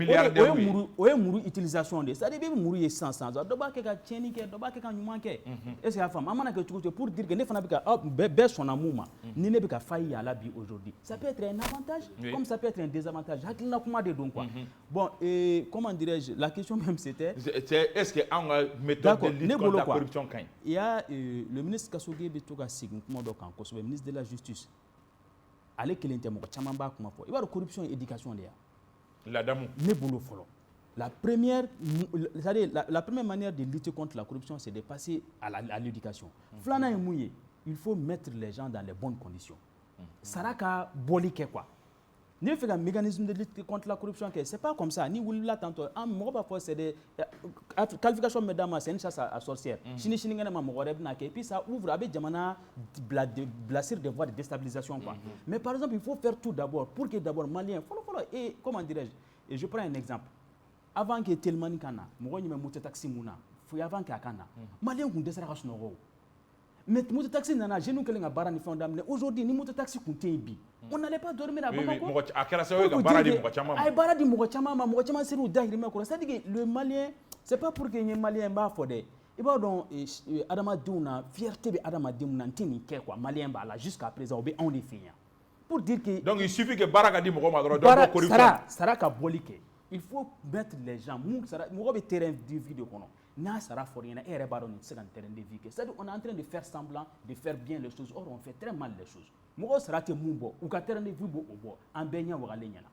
o e muru utilisation de ça dit muru ye sans do ba ke ka tieni ke do ba ke ka nyuma ke est-ce que femme amana ke tuko pour dire que ne fana bi ka be son amouma ni ne bi ka failli yala bi aujourd'hui ça peut être un avantage comme ça peut être un désavantage hakina kuma de donc quoi bon et comment dirais-je la question même c'était est-ce que on a méthode de lutte contre la corruption quand il y a le ministre Kasoge Bitoga Sign kuma do kan ko so ministre de la justice ale kelente mo chama ba kuma fo iba corruption et éducation de ya la dame ne bolo folo la première c'est-à-dire la première manière de lutter contre la corruption c'est de passer à l'éducation flana et mouillé il faut mettre les gens dans les bonnes conditions saraka bolike quoi ne fait un mécanisme de lutte contre la corruption que c'est pas comme ça ni wulila tantôt en mo ba fo c'est des qualification mesdames c'est une chasse à sorcière chini ngana ma mo reb na ke puis ça ouvre avec jamana blasir des voies de déstabilisation quoi mais par exemple il faut faire tout d'abord pour que d'abord malien follow et comment dirais-je et je prends un exemple avant que Telmani kana mo nyime moto taxi muna faut avant que akana malien kun desara ka sunogo Mais mototaxi nana jeune kelen ka bara ni fɛnw daminɛ aujourd'hui ni mototaxi kun tɛ yen bi on n'allait pas dormir à Bamako. Oui, a kɛra sababu ye ka baara di mɔgɔ caman ma. A ye baara di mɔgɔ caman ma mɔgɔ caman sera u dahirimɛ kɔrɔ c'est-à-dire que le malien c'est pas pour que n ye malien n b'a fɔ dɛ i b'a dɔn adamadenw na fierté bɛ adamadenw na n tɛ nin kɛ quoi malien b'a la jusqu'à présent o bɛ anw de fɛ yan pour dire que. Donc il suffit que baara ka di mɔgɔ ma dɔrɔn dɔ bɔ corruption. Sara ka bɔli kɛ il faut mettre les gens mɔgɔ bɛ terrain de vie de kɔnɔ n'a sara fɔra ɲɛna e yɛrɛ b'a dɔn nin tɛ se ka nin terrain de vie kɛ c'est-à-dire on est en train de faire semblant de faire bien les choses or on fait très mal les choses mɔgɔ sara tɛ mun bɔ u ka terrain de vie b'o bɔ an bɛɛ ɲɛ wagalen ɲɛna.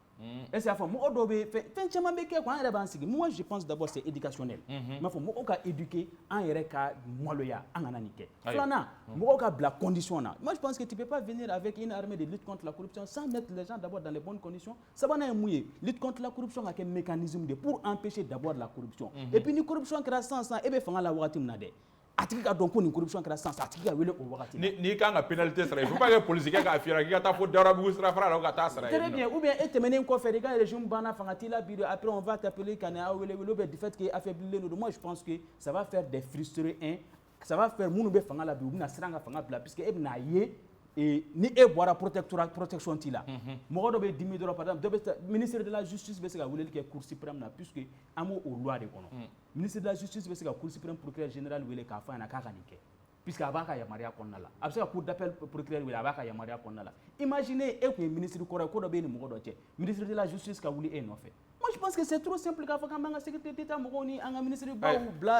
Est-ce que mɔgɔ dɔw bɛ fɛn caman bɛ kɛ quoi an yɛrɛ b'an sigi moi je pense d'abord c'est éducationnel. N b'a fɔ mɔgɔw ka éduquer an yɛrɛ ka maloya an kana nin kɛ. Filanan mɔgɔw ka bila condition na moi je pense que tu peux pas venir avec une armée de lutte contre la corruption sans mettre les gens d'abord dans les bonnes conditions. Sabanan ye mun ye lutte contre la corruption ka kɛ mécanisme de pour empêcher d'abord la corruption. Et puis ni corruption kɛra sisan e bɛ fanga la wagati min na dɛ. A tigi ka dɔn ko nin corruption kɛra sisan a tigi ka wele o wagati la. N'i kan ka pénalité sara il faut pas que politicien k'a fiyɛ k'i ka taa fo Daoudabougou sira fara la ko ka taa sara. Très bien ou bien e tɛmɛnen kɔfɛ i ka régime banna fanga t'i la bi après on va t'appeler ka na wele ou bien du fait que affaiblilen don moi je pense que ça va faire des frustrés ça va faire minnu bɛ fanga la bi u bɛna siran ka fanga bila puisque e bɛna ye ni e bɔra protection t'i la mɔgɔ dɔ bɛ dimi dɔrɔn par exemple dɔ bɛ ministre de la justice bɛ se ka weleli kɛ cour suprême na puisque an b'o loi de kɔnɔ ministre de la justice bɛ se ka cour suprême procureur général wele k'a fɔ a ɲɛna k'a ka nin kɛ puisque a b'a ka yamaruya kɔnɔna la a bɛ se ka cour d'appel procureur wele a b'a ka yamaruya kɔnɔna la imaginez e tun ye ministre kɔrɔ ye ko dɔ bɛ ni mɔgɔ dɔ cɛ ministre de la justice ka wuli e nɔfɛ moi je pense que c'est trop simple k'a fɔ k'an b'an ka secrétaire d'état mɔgɔw ni an ka ministre baw bila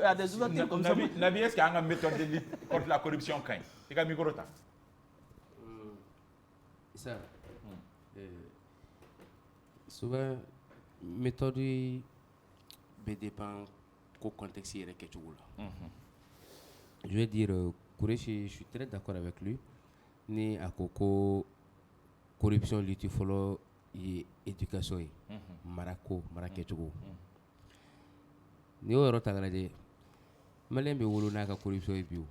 à des ouvertures comme ça. Nabi est-ce qu'an ka méthode de lutte contre la corruption ka ɲi i ka micro ta. Ça, souvent, méthode dépend du contexte et je vais dire, Kourechi, je suis très d'accord avec lui. Ni à Koko, corruption, lutte, follow, et éducation, Marako, Marakechogo. Ni au Rotagade, Malien be wolo na ka corruption et bio.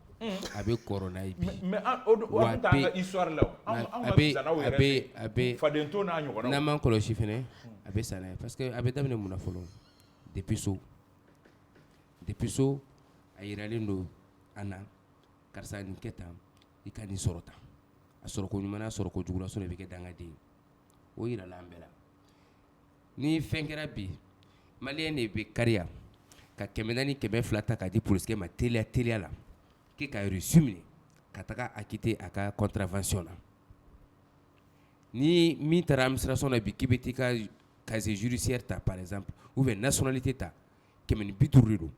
Abe corona et bio. Mais on t'a histoire là. Abe Fadento na nyoko. Na man koloshi fene. Abe sana parce que abe damne muna follow. Depuis so ayiralen do ana karsa ni keta ikani sorota. A soroko nyumana soroko jugula so ne beke dangade. O yira lambela. Ni fenkera bi malien ne be karia. Ka kemenani kebe flata ka di police ma telia la ki ka resume ka taka akite aka contravention na ni mi tara administration na bi kibeti ka casier judiciaire ta par exemple ou bien nationalité ta kemeni bituru do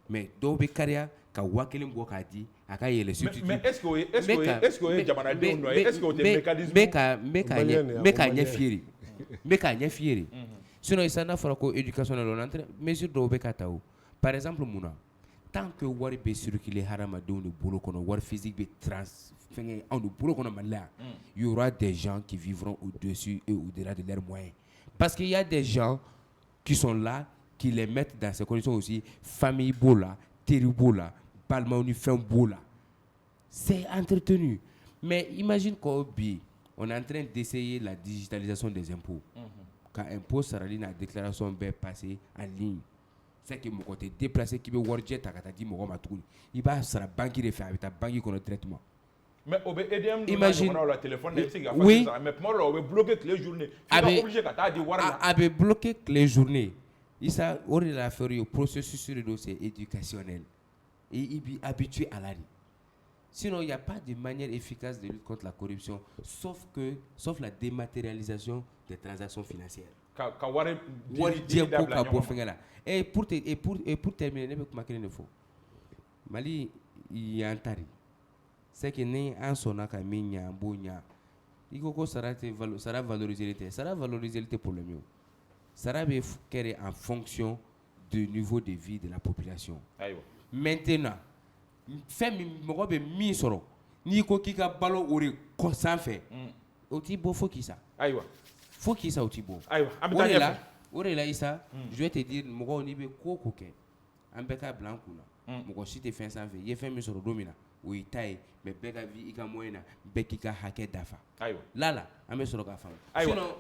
mais do be karia ka wakelen bo ka di aka yele sutu mais est-ce que jamana de no est-ce que o te mécanisme meka nya fieri sinon isa na fara ko éducation na l'entrée mesure do be ka taw. Par exemple, Mouna, tant que wari be circuler haramadenw de bolo kono wari physique be transférer en de bolo kono malaya, il y aura des gens qui vivront au-dessus et au-delà de leurs moyens. Parce qu'il y a des gens qui sont là, qui les mettent dans ces conditions aussi, famille bola, terribola, balmaoni fin bola. C'est entretenu. Mais imagine qu'on on est en train d'essayer la digitalisation des impôts. Quand impôt sera la déclaration be passée en ligne. C'est que mon côté déplacé qui veut voir jet à Katadi Mogomatou, il va sur la banque de faire avec ta banque qu'on a traitement. Mais imagine le téléphone, oui, mais pour moi, on va bloquer les journées. Avec bloqué les journées, il s'est fait le processus sur le dossier éducationnel et il est habitué à l'année. Sinon, il n'y a pas de manière efficace de lutte contre la corruption, sauf la dématérialisation des transactions financières. Et pour terminer, ne faut Mali y a un tari. C'est que né en son akaminya bonya. Il faut ça va valoriser pour le mieux. Ça va faire en fonction du niveau de vie de la population. Maintenant, fait mo be mi soro ni ko kika balo ori ko sanfé oti bo fo kisa aywa fo kisa oti bo aywa ore la isa je vais te dire mo ni be ko ke ambeka blanco na mo si te fin sanfé ye fin mi soro domina o itai me beka vi ika moyena bekika hake dafa aywa lala ambe soro ka fam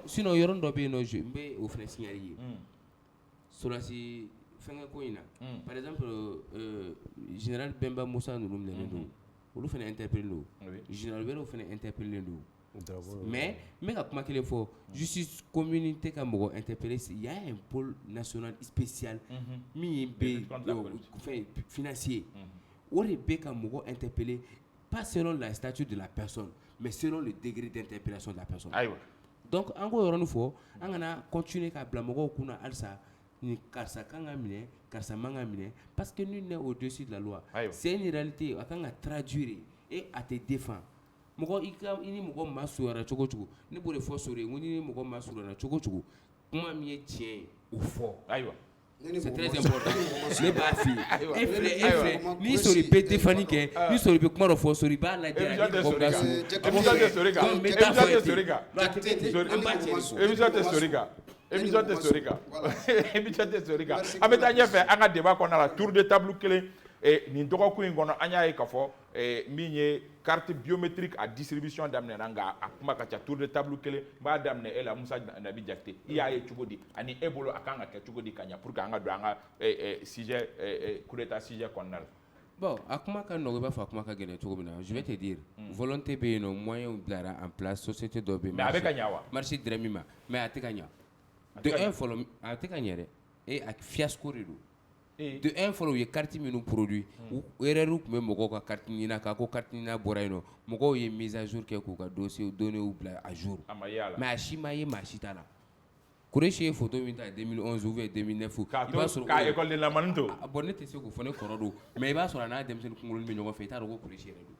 sinon yoron do be no je mbe o fne signalier solo si par exemple, général Bemba Moussa nous olu fana interpellé do général wɛrɛw fana interpellé do mais mais ka kuma kelen fɔ justice communauté ka mɔgɔ interpellé il y a un pôle national spécial min bɛ financier o de bɛ ka mɔgɔ interpellé pas selon la statut de la personne mais selon le degré d'interpellation de la personne. Donc en ko yɔrɔnin fɔ an kana continuer ka bila mɔgɔw kunna halisa ni karisa kan ka minɛ karisa man ka minɛ parce que nul n'est au-dessus de la loi. C'est une réalité a kan ka traduire et a te défend. Mɔgɔ i ni mɔgɔ ma surunyana cogo cogo ne b'o de fɔ sori ye n ko ni mɔgɔ ma surunyana cogo cogo kuma min ye tiɲɛ ye o fɔ. C'est très important. Ne b'a f'i ye e filɛ ni sori bɛ défendu kɛ ni sori bɛ kuma dɔ fɔ sori b'a lajɛ ni mɔgɔ b'a sɔrɔ émission tɛ sori kan an bɛ taa ɲɛfɛ an ka débat kɔnɔna la tour de table kelen nin dɔgɔkun in kɔnɔ an y'a ye k'a fɔ min ye carte biométrique a distribution daminɛna nka a kuma ka ca tour de table kelen n b'a daminɛ e la Musa Nabi Jakite i y'a ye cogo di ani e bolo a kan ka kɛ cogo di ka ɲɛ pour que an ka don an ka sujet coup d'état sujet kɔnɔna la. Bon a kuma ka nɔgɔ i b'a fɔ a kuma ka gɛlɛn cogo min na je vais te dire volonté bɛ yen nɔ moyens bilara en place société dɔ bɛ yen mais a bɛ ka ɲɛ wa marché dira min ma mais a tɛ ka ɲɛ de un fɔlɔ a tɛ ka ɲɛ dɛ et a fiasco de don. De un fɔlɔ u ye carte minnu produit erreur tun bɛ mɔgɔw ka carte ɲina k'a ko carte ɲina bɔra yen nɔ mɔgɔw ye mise à jour kɛ k'u ka dossier données bila à jour mais a si ma ye maa si t'a la Kourechi ye photo min ta 2011 ou bien 2009 i b'a sɔrɔ k'a école de lamani to bon ne tɛ se k'o fɔ ne kɔrɔ don mais i b'a sɔrɔ a n'a denmisɛnnin kunkolon bɛ ɲɔgɔn fɛ i t'a dɔn ko Kourechi yɛrɛ don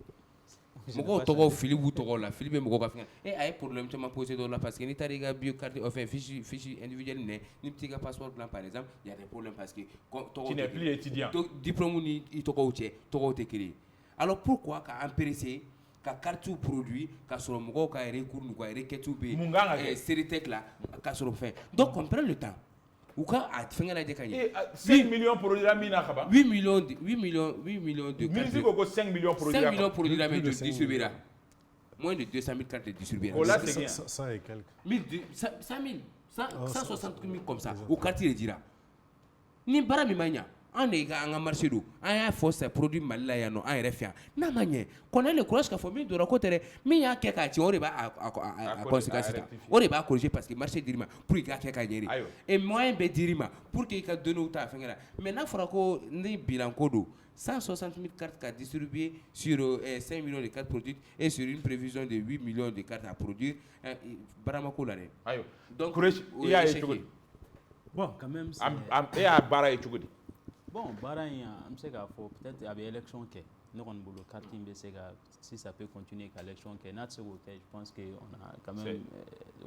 mɔgɔw tɔgɔ fili b'u tɔgɔ la fili bɛ mɔgɔw ka fɛn a ye problème caman posé dɔ la parce que n'i taara i ka bio carte enfin fiche individuelle minɛ n'i bɛ t'i ka passeport dilan par exemple il y a des problèmes parce que tu n'es plus étudiant diplôme ni i tɔgɔw cɛ tɔgɔw tɛ kelen ye alors pourquoi ka empressé ka carte produit ka sɔrɔ mɔgɔw ka recours n'u ka requête bɛ yen Seritec la ka sɔrɔ fɛn donc on prend le temps u ka a fɛngɛ lajɛ ka ɲɛ 5 millions produit la min na ka ban 8 millions de ministre ko ko 5 millions produit 5 millions produit la mais distribuera moins de 200 000 cartes distribuées. Oh là c'est bien 100 et quelques 100 000 160 000 comme ça au quartier de dira ni bara mi ma ɲa an de ka an ka marché don an y'a fɔ sa produit Mali la yan nɔ an yɛrɛ fɛ yan n'a ma ɲɛ qu'on ait le courage k'a fɔ min donna ko tɛ dɛ min y'a kɛ k'a tiɲɛ o de b'a conséquence ta o de b'a corriger parce que marché dir'i ma pour que i k'a kɛ ka ɲɛ de et moyen bɛ dir'i ma pour que i ka données ta fɛngɛ la mais n'a fɔra ko ni bilan ko don 160 000 cartes à distribuer sur 5 millions de cartes produites et sur une prévision de 8 millions de cartes à produire baramako la dɛ donc il y a eu cogo bon quand même e y'a baara ye cogo di bon baara in an bɛ se k'a fɔ peut-être a bɛ élection kɛ ne kɔni bolo carte in bɛ se ka si ça peut continuer ka élection kɛ n'a tɛ se k'o kɛ je pense que on a quand même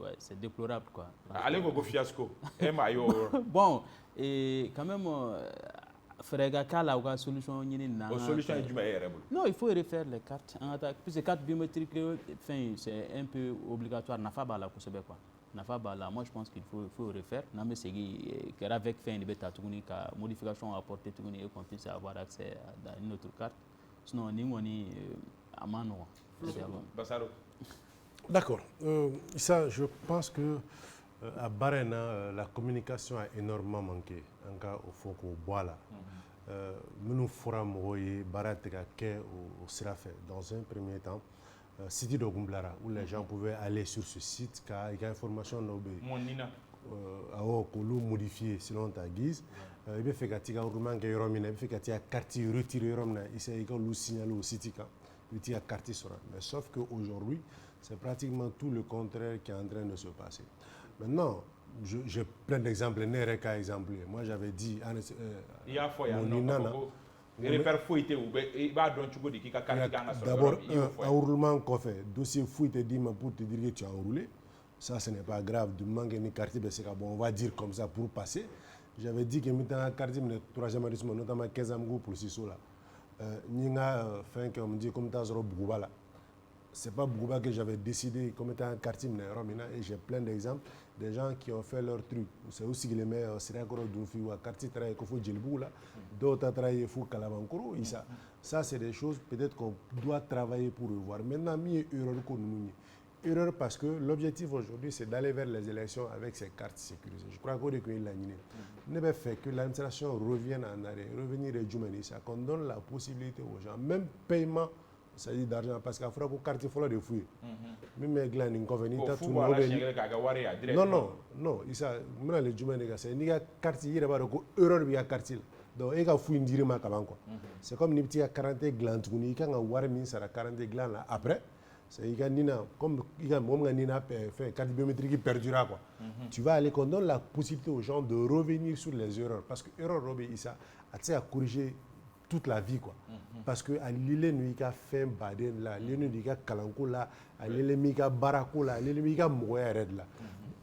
ouais c'est déplorable quoi ale ko ko fiasco e ma ye o bon quand même fɛɛrɛ ka k'a la u ka solution ɲini na o solution ye jumɛn e yɛrɛ bolo non il faut refaire les cartes an ka taa puisque carte biométrique fɛn c'est un peu obligatoire nafa b'a la kosɛbɛ quoi nafa b'a la moi je pense qu'il faut refaire n'an bɛ segin kɛra avec fɛn de bɛ ta tuguni ka modification apporter tuguni et qu'on puisse avoir accès à une autre carte sinon ni kɔni a ma nɔgɔn Bassaro d'accord ça je pense que à Barena la communication a énormément manqué en cas au fond qu'on boit là nous fera moyer baratika ke au sira fait dans un premier temps site de Gumblara où les gens pouvaient aller sur ce site car il y a information monina que l'on modifie selon ta guise il peut faire que roulement que romina il fait que tu carte retiré romna il s'est que le signaler au site quand il y a carte sur mais sauf que aujourd'hui c'est pratiquement tout le contraire qui est en train de se passer. Maintenant, j'ai plein d'exemples. Moi, j'avais dit... Il y a d'abord, un roulement qu'on fait, dossier fouille te dit pour te dire que tu as enroulé. Ça, ce n'est pas grave. Du moment que une carte, on va dire comme ça pour passer. J'avais dit que maintenant, la carte, le troisième arrondissement, notamment 15 ans pour ce là. Nous avons fait comme dit comme ça, c'est pas Bouba que j'avais décidé comme étant un quartier et j'ai plein d'exemples des gens qui ont fait leur truc. C'est aussi que les meilleurs c'est encore d'un ou à quartier travail qu'il faut djilbou là, d'autres travailler fou Kalabankoro. Ça c'est des choses peut-être qu'on doit travailler pour revoir. Maintenant mieux erreur parce que l'objectif aujourd'hui c'est d'aller vers les élections avec ces cartes sécurisées. Je crois qu'on est la ne peut faire que l'administration revienne en arrière, revenir et ça qu'on donne la possibilité aux gens, même paiement c'est-à-dire d'argent parce qu'il faut que carte follow de fouille même gland inconvénient Ko tout fu wala shengele ka ga wari ya direct. non isa mena le juma nega c'est ni ga carte yira ba ko erreur bi ga carte la donc e ga fouille ndiri ma kaban quoi c'est comme ni petit 40 gland tuguni ka nga wari min sara 40 gland là après c'est iga nina comme iga mom nga nina fait carte biométrique perdura quoi tu vas aller qu'on donne la possibilité aux gens de revenir sur les erreurs parce que erreur robé isa à corriger toute la vie quoi parce que à l'île nuika fait baden là l'île nuika kalanko là à l'île mika barako là l'île mika moya red là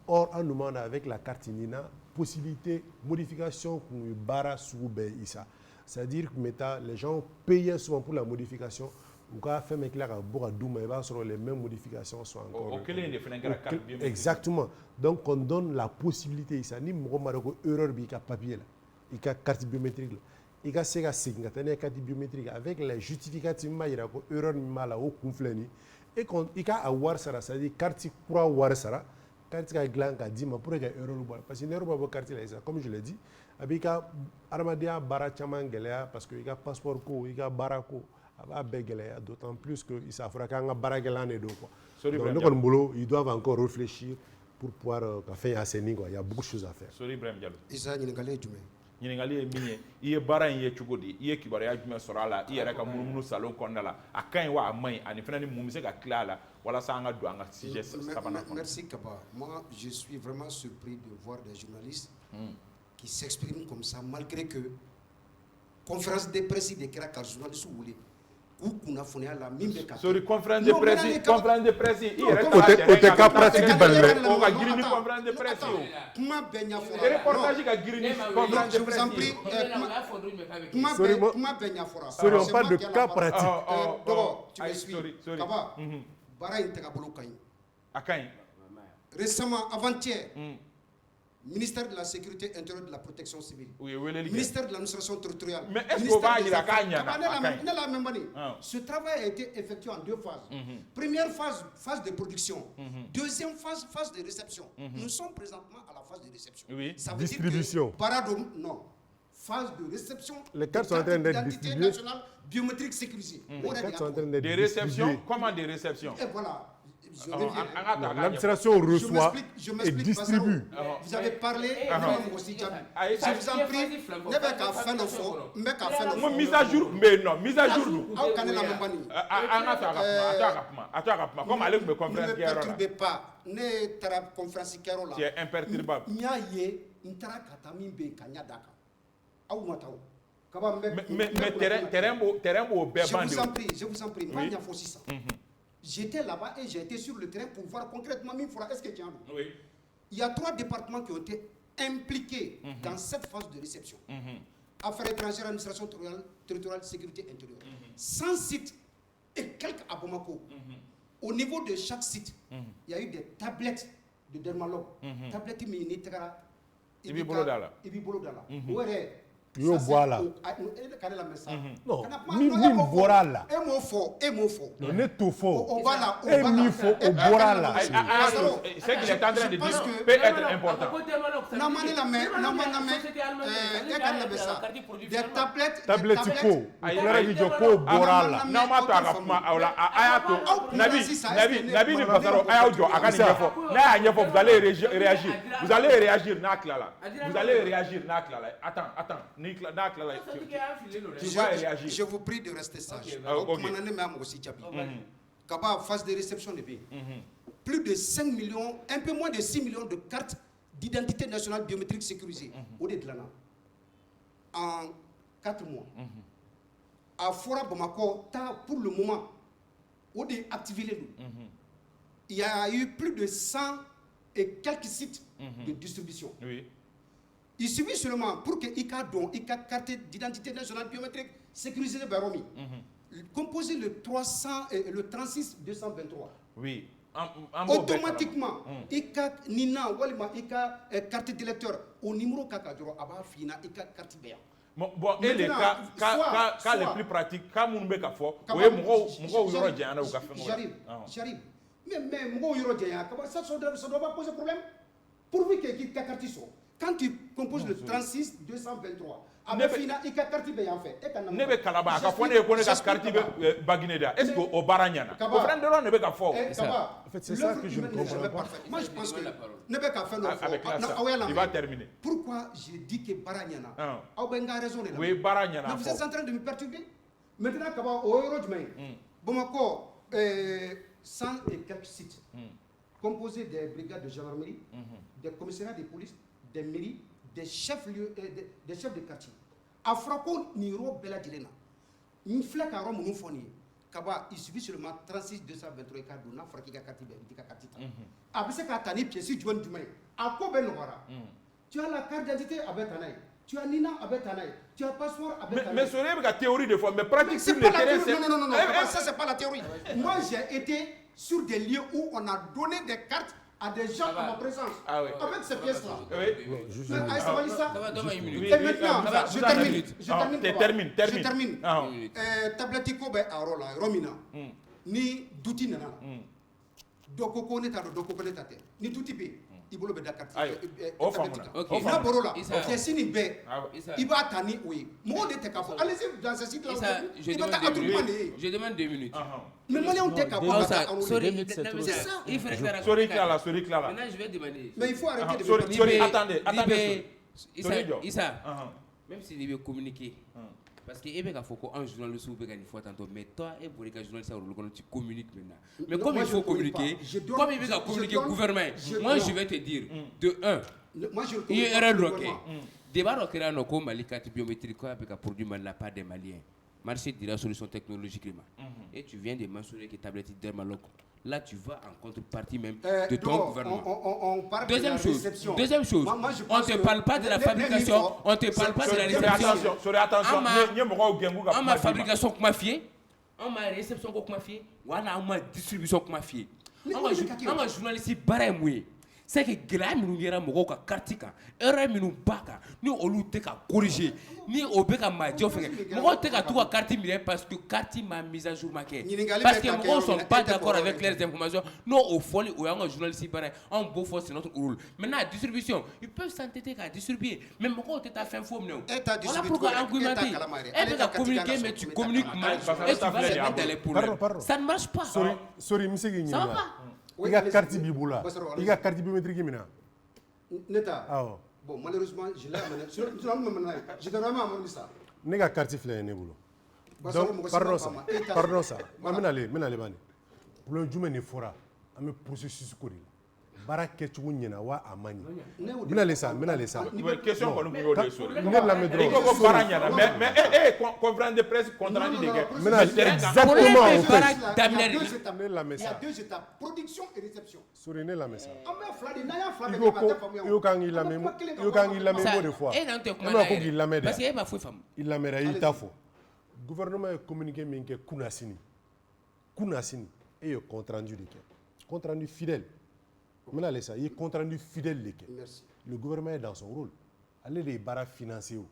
or on demande avec la carte nina possibilité modification pour bara soube isa c'est-à-dire que les gens payent souvent pour la modification ou quand fait mais là beaucoup douma et va sur les mêmes modifications sont encore exactement donc on donne la possibilité isa ni mo maroko erreur bi ka papier là il ka carte biométrique là il y a ces carte biométrique avec les justificatifs il y a une erreur mal au conflit et quand il y a avoir ça c'est-à-dire carte pour avoir ça carte qui gland a dit mais pour que erreur parce que erreur pas carte là comme je l'ai dit avec armadia barachaman gelea parce que il y a passeport ko il y a barako aba begelea d'autant plus que il s'afra quand baragelane do quoi donc ils doivent encore réfléchir pour pouvoir faire assainir quoi il y a beaucoup de choses à faire Sorry Ibrahim Diallo isa ni ngale jume ɲininkali ye min ye i ye baara in ye cogo di i ye kibaruya jumɛn sɔrɔ a la i yɛrɛ ka munumunu salon kɔnɔna la a ka ɲi wa a man ɲi ani fana ni mun bɛ se ka tila a la walasa an ka don an ka sujet sabanan kɔnɔ. Merci Kaba. Moi je suis vraiment surpris de voir des journalistes qui s'expriment comme ça malgré que conférence de presse de kɛra ka journaliste wele k'u kunnafoniya la min bɛ ka Sorry conférence de presse i yɛrɛ o tɛ ka pratique bali dɛ o ka girin ni conférence de presse ye o kuma bɛɛ ɲɛfɔra reportage ka girin ni conférence de presse ye o kuma bɛɛ ɲɛfɔra sorry on parle de cas pratique dɔgɔ tu me suis Kaba baara in tagabolo ka ɲi a ka ɲi récemment avant-hier ministère de la sécurité intérieure et de la protection civile ministère de l'administration territoriale mais est-ce qu'on va dire k'a ɲana ce travail a été effectué en deux phases première phase de production deuxième phase de réception nous sommes présentement à la phase de réception ça veut distribution dire que Paradom non phase de réception les cartes sont en train d'être distribuées biométrique sécurisée les cartes sont en train d'être des réceptions comment des réceptions et voilà l'administration reçoit et distribue. Vous avez parlé aussi, je vous en prie, ne vais qu'à faire le fond, mise à jour, mais non, mise à jour. Comme allez me conférence ne perturbez pas, ne tara conférence kero là. C'est imperturbable. Nyaye, ntara katami be kanyadaka. Aou matao. Mais terrain beau je vous en prie, moi il y a aussi ça. J'étais là-bas et j'ai été sur le terrain pour voir concrètement est-ce que tiens. Il y a 3 départements qui ont été impliqués dans cette phase de réception. Affaires étrangères, administration territoriale, sécurité intérieure. 100 sites et quelques à Bamako. Au niveau de chaque site, il y a eu des tablettes de dermalogue. Tablettes minitara. Ibi Bolodala. Yo voilà. Non, mi bora là. Et mon faux. On est tout faux. Voilà. Et mi faux au bora là. Ce qu'il est en train de dire peut être important. Des tablettes. Tablettes ko. Clara video ko bora là. Non ma to agapma awla ayato nabi ni pasaro ayajo akani nyefo. Na nyefo vous allez réagir. Vous allez réagir na klala. Vous allez réagir na klala. Attends. Je vous prie de rester sage. Kaba, phase de réception de pays. Plus de 5 millions, un peu moins de 6 millions de cartes d'identité nationale biométrique sécurisées. Au de l'année. En 4 mois. À Fora Bamako, pour le moment, au de activer il y a eu plus de 100 et quelques sites de distribution. Oui. Il suffit seulement pour que ICA carte d'identité nationale biométrique sécurisée de Baromi. Composez le 300 et le 36 223. Oui. Automatiquement, ICA Nina Walima ICA carte d'électeur au numéro Kakadro Aba Fina ICA carte BA. Bon, et les cas les plus pratiques, quand on met fort, j'arrive. Mais ça ne doit pas poser problème. Pourvu que ta carte soit. Quand tu composes le 36 223, il ka carte be en fait. Ne be kalaba ka fone ko ne ka carte be bagineda. Est-ce que au baranyana? Au frère de ne be ka fo. En fait, c'est ça que je ne comprends pas. Moi, je pense que ne be ka faire il va terminer. Pourquoi j'ai dit que baranyana? Abenga raison là. Oui, baranyana. Vous êtes en train de me perturber. Maintenant, kaba au Rodemain. Bamako 100 et quelques sites composés des brigades de gendarmerie, des commissariats de police, des mairies, des chefs-lieux, des chefs de quartier. Afrako Niro Bella Dilena. Une flèche à Rome, nous fournit. Kaba, il suffit seulement 36 223 cas de n'a fraki kakati be kakati. Abise katani pièce du du mai. A ko ben wara. Tu as la carte d'identité avec Tanaï. Tu as Nina avec Tanaï. Tu as passeport avec Tanaï. Mais c'est la théorie de fois, mais pratique sur le terrain. Non, ça c'est pas la théorie. Moi j'ai été sur des lieux où on a donné des cartes à des gens en ma présence. Avec ces pièces-là. Et maintenant, je termine. Tabletiko be Arola, Romina. Ni Douti Nana. Doko ne t'a doko ne t'a ni Douti be. Ibolo be Dakar. Ok. Na Borola. C'est sini be. Iba tani oui. Mo de te kafo. Allez-y dans ce site là. Je demande 2 minutes. Mais moi on te kafo. C'est ça. Il faut faire Sorry Clara. Maintenant je vais demander. Mais il faut arrêter de Sorry, attendez. Issa. Même s'il veut communiquer. Parce que il faut qu'un journaliste ou une fois tantôt, mais toi, et pour les journalistes, tu communiques maintenant. Mais comme il faut communiquer, comme il veut communiquer au gouvernement, moi je vais te dire, de 1, il y a un erreur. Débat au Kéran, comme Mali carte biométrique, avec un produit de la part des Maliens. Marché de la solution technologique. Et tu viens de mentionner que tablette dermalog. Là, tu vas en contrepartie même de ton gouvernement. On parle Deuxième de la réception. Moi, on ne te parle pas de la fabrication, on ne te parle pas de la réception. On m'a fabrication comme mafié, on m'a réception comme mafié, on m'a distribution comme mafié. On m'a journaliste barré. C'est que gars minnu yera mɔgɔw ka carte kan erreur minnu b'a kan ni olu tɛ ka corriger ni o bɛ ka majɔ fɛ mɔgɔw tɛ ka t'u ka carte minɛ parce que carte ma mise à jour ma kɛ parce que mɔgɔw sont pas d'accord avec leurs informations n'o o fɔli o y'an ka journaliste baara ye anw b'o fɔ c'est notre rôle maintenant la distribution ils peuvent s'entêter k'a distribuer mais mɔgɔw tɛ taa fɛn fɔ minɛ o voilà pourquoi argumenter e bɛ ka communiquer mais tu communiques mal et tu vas se mettre dans les problèmes ça ne marche pas sorry n bɛ se k'i ça va ɲininka pas. I ka carte b'i bolo la i ka carte biométrique minɛ Neta. Bon, malheureusement, je l'ai amené. Je t'ai vraiment amené ça. Ne ka carte filɛ ne bolo donc pardon sa n bɛna le bani problème jumɛn de fɔra an bɛ processus ko de la baara kɛcogo ɲɛna wa a ma ɲɛ n bɛna le sa question kɔni kun y'o de so ne lamɛn dɔrɔn i ko ko baara ɲɛna mais conférence de presse compte rendu de kɛ n bɛna exactement en fait Il y a 2 étapes, production et réception. Sori ne lamɛn sa i ko kan k'i lamɛn m'o de fɔ e n'an tɛ kuma e na ma ko k'i lamɛn parce que dɛ e ma foyi faamu i lamɛnna i t'a fɔ gouvernement ye communiqué min kɛ kunasini e ye compte rendu de kɛ compte rendu fidèle n bɛna le sa i ye compte rendu fidèle de kɛ le gouvernement est dans son rôle ale de ye baara financé o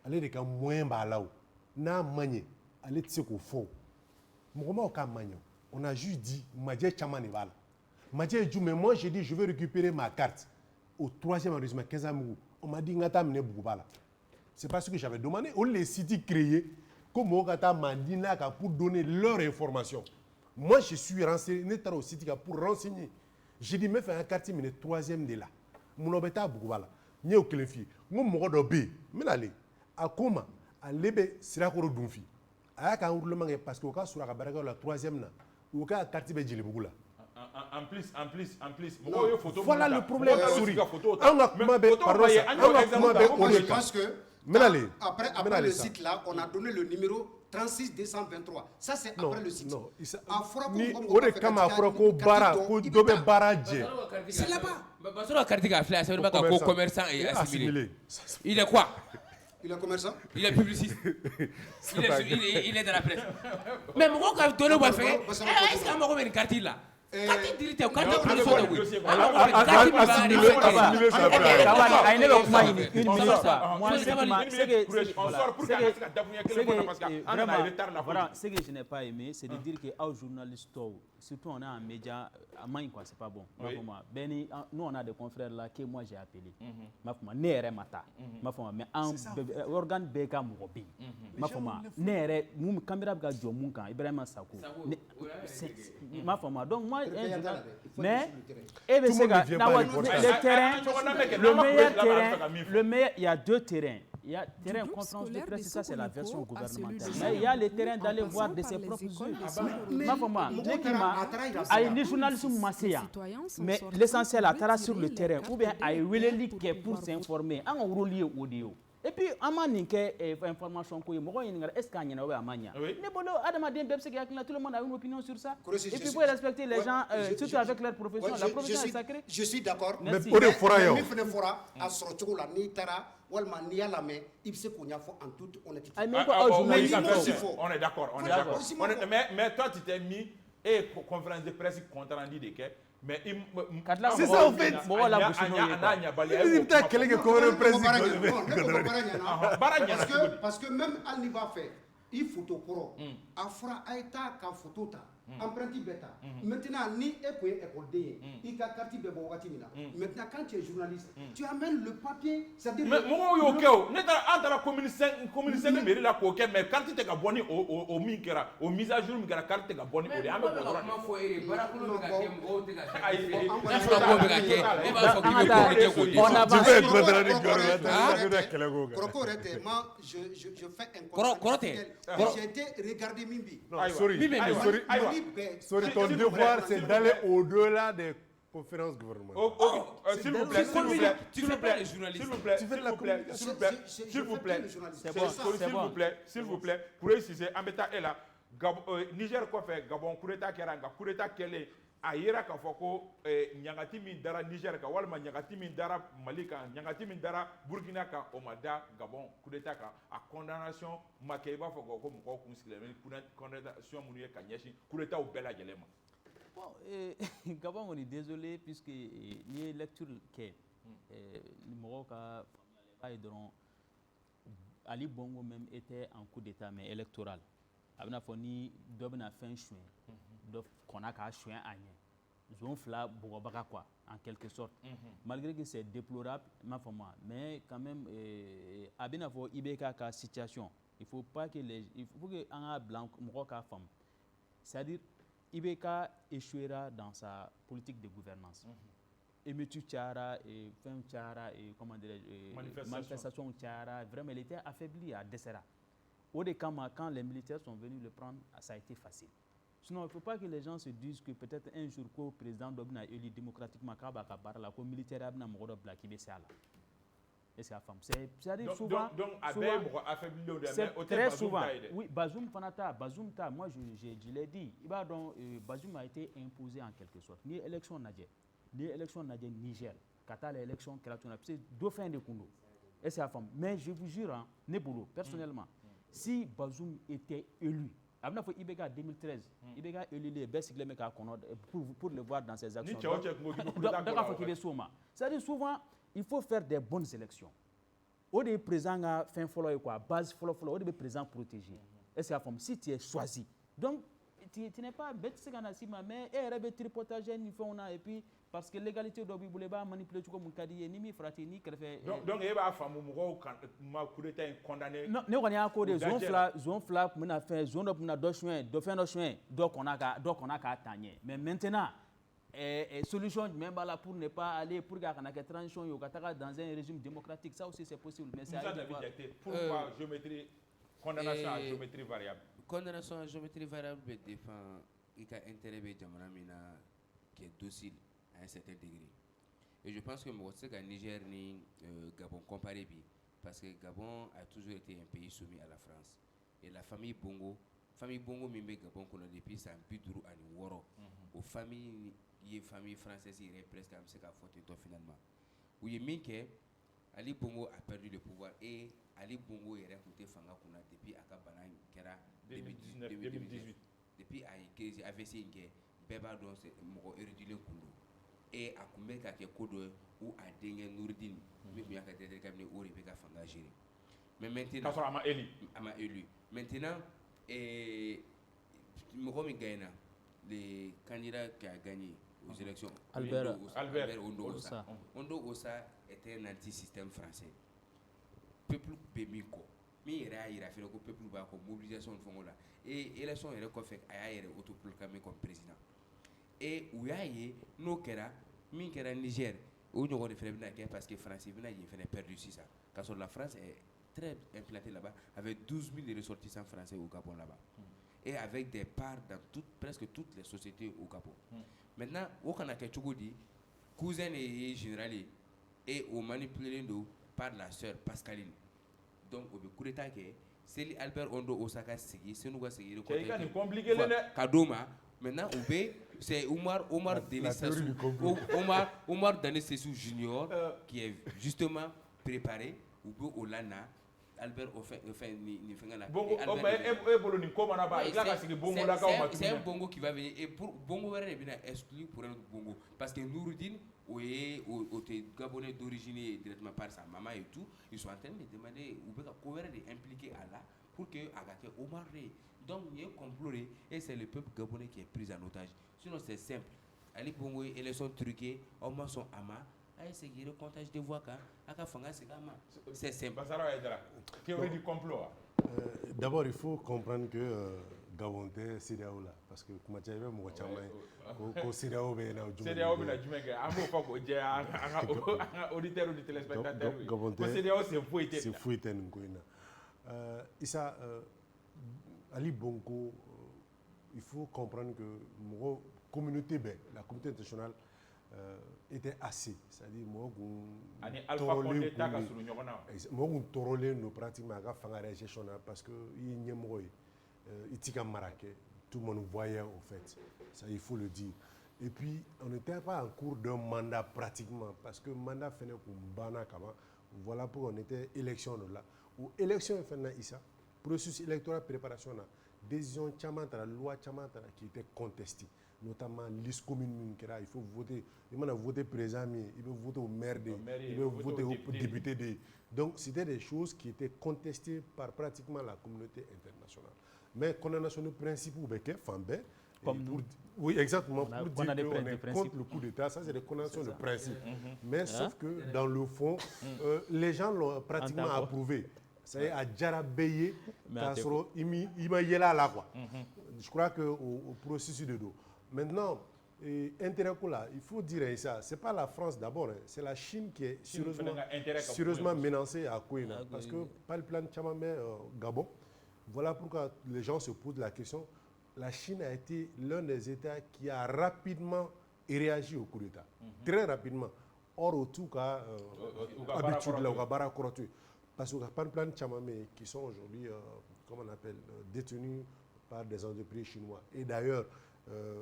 ale de ka moyen b'a la o n'a ma ɲɛ ale tɛ se k'o fɔ o mɔgɔ m'aw k'a ma ɲɛ on a juste dit majɛ caman de b'a la majɛ ye jumɛn moi j'ai dit je vais récupérer ma carte au 3e arrondissement Kɛnsamugu on m'a dit n ka taa minɛ Buguba la c'est parce que j'avais demandé olu les sites créés ko mɔgɔw ka taa Mandina kan pour donner leur information moi je suis renseigné ne taara o site kan pour renseigner j'ai dit n bɛ fɛ n ka carte minɛ 3e de la mun na o bɛ taa Buguba la n y'o kelen f'i ye n ko mɔgɔ dɔ bɛ yen n bɛna ale a ko n ma ale bɛ Sirakɔrɔ Dunfi a y'a ka enrôlement kɛ parce que o ka sɔrɔ a ka baarakɛyɔrɔ la 3e na o ka carte bɛ Jelibugu la en plus mɔgɔw ye photo voilà le problème Sori an ka kuma bɛ pardon sa an ka kuma bɛ o de kan parce que après le site là on a donné le numéro 36 223 ça c'est après le site non ni o de kama a fɔra ko baara ko dɔ bɛ baara jɛ c'est là-bas Basoro carte qui a fait ça veut pas que commerçant et assimilé il est quoi il est commerçant il est publiciste il est dans la presse mais moi quand donner moi fait est-ce que moi une carte là Kati dirite kati Non, police avec de le dossier, oui. voilà. Ce que je n'ai pas aimé, c'est de dire que aux journalistes, surtout on a un média, c'est pas bon. Nous on a des confrères là que moi j'ai appelé. Mais un organe BK Mourobi. Caméra Ibrahima Sakou. Donc moi, mais le meilleur, il y a deux terrains. Il y a terrain conférence de presse, ça c'est la version gouvernementale. Mais il y a le terrain d'aller voir de ses propres yeux. Les journalistes mais l'essentiel est sur le terrain ou bien à pour s'informer. Et puis, information est-ce qu'il y a tout le monde a une opinion sur ça. Et puis, il faut respecter les gens, surtout avec leur profession. La profession est sacrée. Je suis d'accord. Mais on est d'accord. Mais toi, tu t'es mis conférence de presse contre Andy Deke. Mais c'est ça en fait. Parce que même Al va faire, il photo pro, Afra Aïta ka photo ta, empreinte bêta. Maintenant, ni école D, il a carte de Bogatimina. Maintenant, quand tu es journaliste, tu amènes le papier. Mais moi, ok, n'est pas la communication de mairie la coquette, mais quand tu es abonné au Mikera, aux mises à jour, la carte est abonné au j'ai été regarder Mimbi. Sorry, ton devoir c'est d'aller au-delà des conférences gouvernementales. S'il vous plaît, s'il vous plaît, pour préciser, Ambeta est là. Niger quoi fait Gabon Kureta Keranga Kureta Kele Ayera Kafoko Nyangati min dara Niger ka walma Nyangati min dara Malika Nyangati min dara Burkina ka Omada Gabon Kureta ka a condamnation Makeba foko ko mko kunsileme condamnation munuye kanyeshi Kureta au bela gelema. Bon, Gabon on est désolé puisque ni lecture que numéro ka Ali Bongo même était en coup d'état mais électoral. Abna foni dobna fin chouin do konaka chouin agné zone fla bogobaka quoi en quelque sorte malgré que c'est déplorable ma femme mais quand même abina fo ibeka ka situation il faut pas que il faut que un blanc moka femme c'est-à-dire ibeka échouera dans sa politique de gouvernance et Metu Tiara et fin Tiara et comment dire manifestation Tiara vraiment il était affaibli à Dessera. Au décamant, quand les militaires sont venus le prendre, ça a été facile. Sinon, il ne faut pas que les gens se disent que peut-être un jour, que le président doit être élu démocratiquement, que le militaire a c'est-à-dire souvent, c'est très souvent. Oui, Bazoum Fanata, Bazoum Ta, moi je l'ai dit, Bazoum a été imposé en quelque sorte. Ni élection Nadje, Niger, Qatar l'élection, c'est deux fins de Koundou. Et c'est la femme. Mais je vous jure, Nebolo, personnellement, si Bazoum était élu, après Ibeka 2013, Ibeka élu les best pour le voir dans ses actions. C'est-à-dire souvent, il faut faire des bonnes élections. Au début, présent a fin follow quoi, base follow, au début présent protégé. Et c'est la forme. Si tu es choisi, donc tu n'es pas bête ce qu'on a si mais et tripotage ni fait on a et puis parce que l'égalité doit voulait pas manipuler tout comme kadi ni mi frati ni fait donc il va femme mo ma coup d'état condamné non ne on a encore des zone fla on a fait zone up on a deux chemins deux fins de chemin donc on a qu'à tagner mais maintenant solution même là pour ne pas aller pour qu'il y ait transition dans un régime démocratique ça aussi c'est possible mais ça pourquoi géométrie condamnation à géométrie variable condamnation à géométrie variable dépend il y a intérêt de Jamana qui est docile à un certain degré. Et je pense que moi, c'est que Niger ni Gabon comparé parce que Gabon a toujours été un pays soumis à la France. Et la famille Bongo mimbe Gabon qu'on a depuis ça un bidrou à Woro. Aux familles françaises il est presque comme c'est qu'à faute finalement. Oui, mais Ali Bongo a perdu le pouvoir et Ali Bongo est recruté Fanga qu'on a depuis Akabana Kera 2018. Depuis AVC bɛɛ b'a dɔn mɔgɔ érudit kun don et a kun bɛ ka kɛ ko dɔ ye où a denkɛ Nouridine min kun y'a ka directeur cabinet o de bɛ ka fanga gérer mais maintenant k'a sɔrɔ a ma élu maintenant mɔgɔ min gagnera le candidat qui a gagné aux élections Albert Ondo Ossa était un anti-système français peuple bɛ min kɔ min yɛrɛ y'a yira fɛnɛ ko peuple b'a kɔ mobilisation ni fɛngɛw la et élection yɛrɛ kɔfɛ a y'a yɛrɛ autoproclamé comme président et u y'a ye n'o kɛra min kɛra Niger o ɲɔgɔn de fɛnɛ bɛna kɛ parce que France bɛna yen fɛnɛ perdu sisan k'a sɔrɔ la France est très implantée là-bas avec 12 000 ressortissants français au Gabon là-bas et avec des parts dans presque toutes les sociétés au Gabon. Maintenant, o kana kɛ cogo di cousin de ye général ye et o manipulé par la sœur Pascaline. Donc o bɛ coup d'état kɛ Seli Albert Ondo Ossa ka sigi Senu ka sigi compliqué ka d'o ma maintenant o bɛ c'est Omar Denis Sassou Junior qui est justement préparé ou bɛ o la na Albert enfin ni fɛngɛ la bongo bolo ni ko mana ba ila ka sigi bongo la ka ma c'est un bongo qui va venir et pour bongo wɛrɛ de bɛna exclure pour un bongo parce que Nouridine o te Gabonais d'origine directement par sa maman et tout ils sont en train de demander ou bɛ ka ko wɛrɛ de impliquer à la pour que a ka kɛ Omar de donc il y a un complot et c'est le peuple gabonais qui est pris en otage sinon c'est simple Ali Bongo élection truquée Omar son ama c'est le comptage de voix c'est simple. Théorie du complot. D'abord, il faut comprendre que Gabon est CEDEAO là, parce que comme tu as vu, moi, que CEDEAO est là. CEDEAO est là, je me dis, à mon fois, j'ai auditeur ou téléspectateur. CEDEAO, c'est fouetté. C'est fouetté, nous connaissons. Issa, Ali Bongo, il faut comprendre que la communauté internationale était assez, c'est-à-dire moi on pratiquement à faire la gestion parce que tout le monde voyait en fait, ça il faut le dire. Et puis on n'était pas en cours d'un mandat pratiquement parce que le mandat finit pour bana kama, voilà pourquoi on était élection là. Ou élection finit ici, processus électoral préparation là, décision chamantara, loi chamantara qui était contestée. Notamment liste commune il faut voter, il faut voter président, il faut voter au maire, il faut voter au député. Donc c'était des choses qui étaient contestées par pratiquement la communauté internationale. Mais condamnation de principe ou comme nous. Oui, exactement, pour dire qu'on est contre le coup d'État, ça c'est des condamnations de principe. Mais sauf que dans le fond, les gens l'ont pratiquement approuvé. Ça y est, à Djarabeye, il m'a y là quoi. Je crois qu'au processus de dos. Maintenant, là, il faut dire ça, ce n'est pas la France d'abord, c'est la Chine qui est sérieusement menacée à Kouina. Parce que par le plan de Tchamamé, Gabon, voilà pourquoi les gens se posent la question. La Chine a été l'un des États qui a rapidement réagi au coup d'État. Très rapidement. Or, au tout cas, habitude, là, au Barakorotu. Parce que par le plan de Tchamamé, qui sont aujourd'hui, comment on appelle, détenus par des entreprises chinoises. Et d'ailleurs,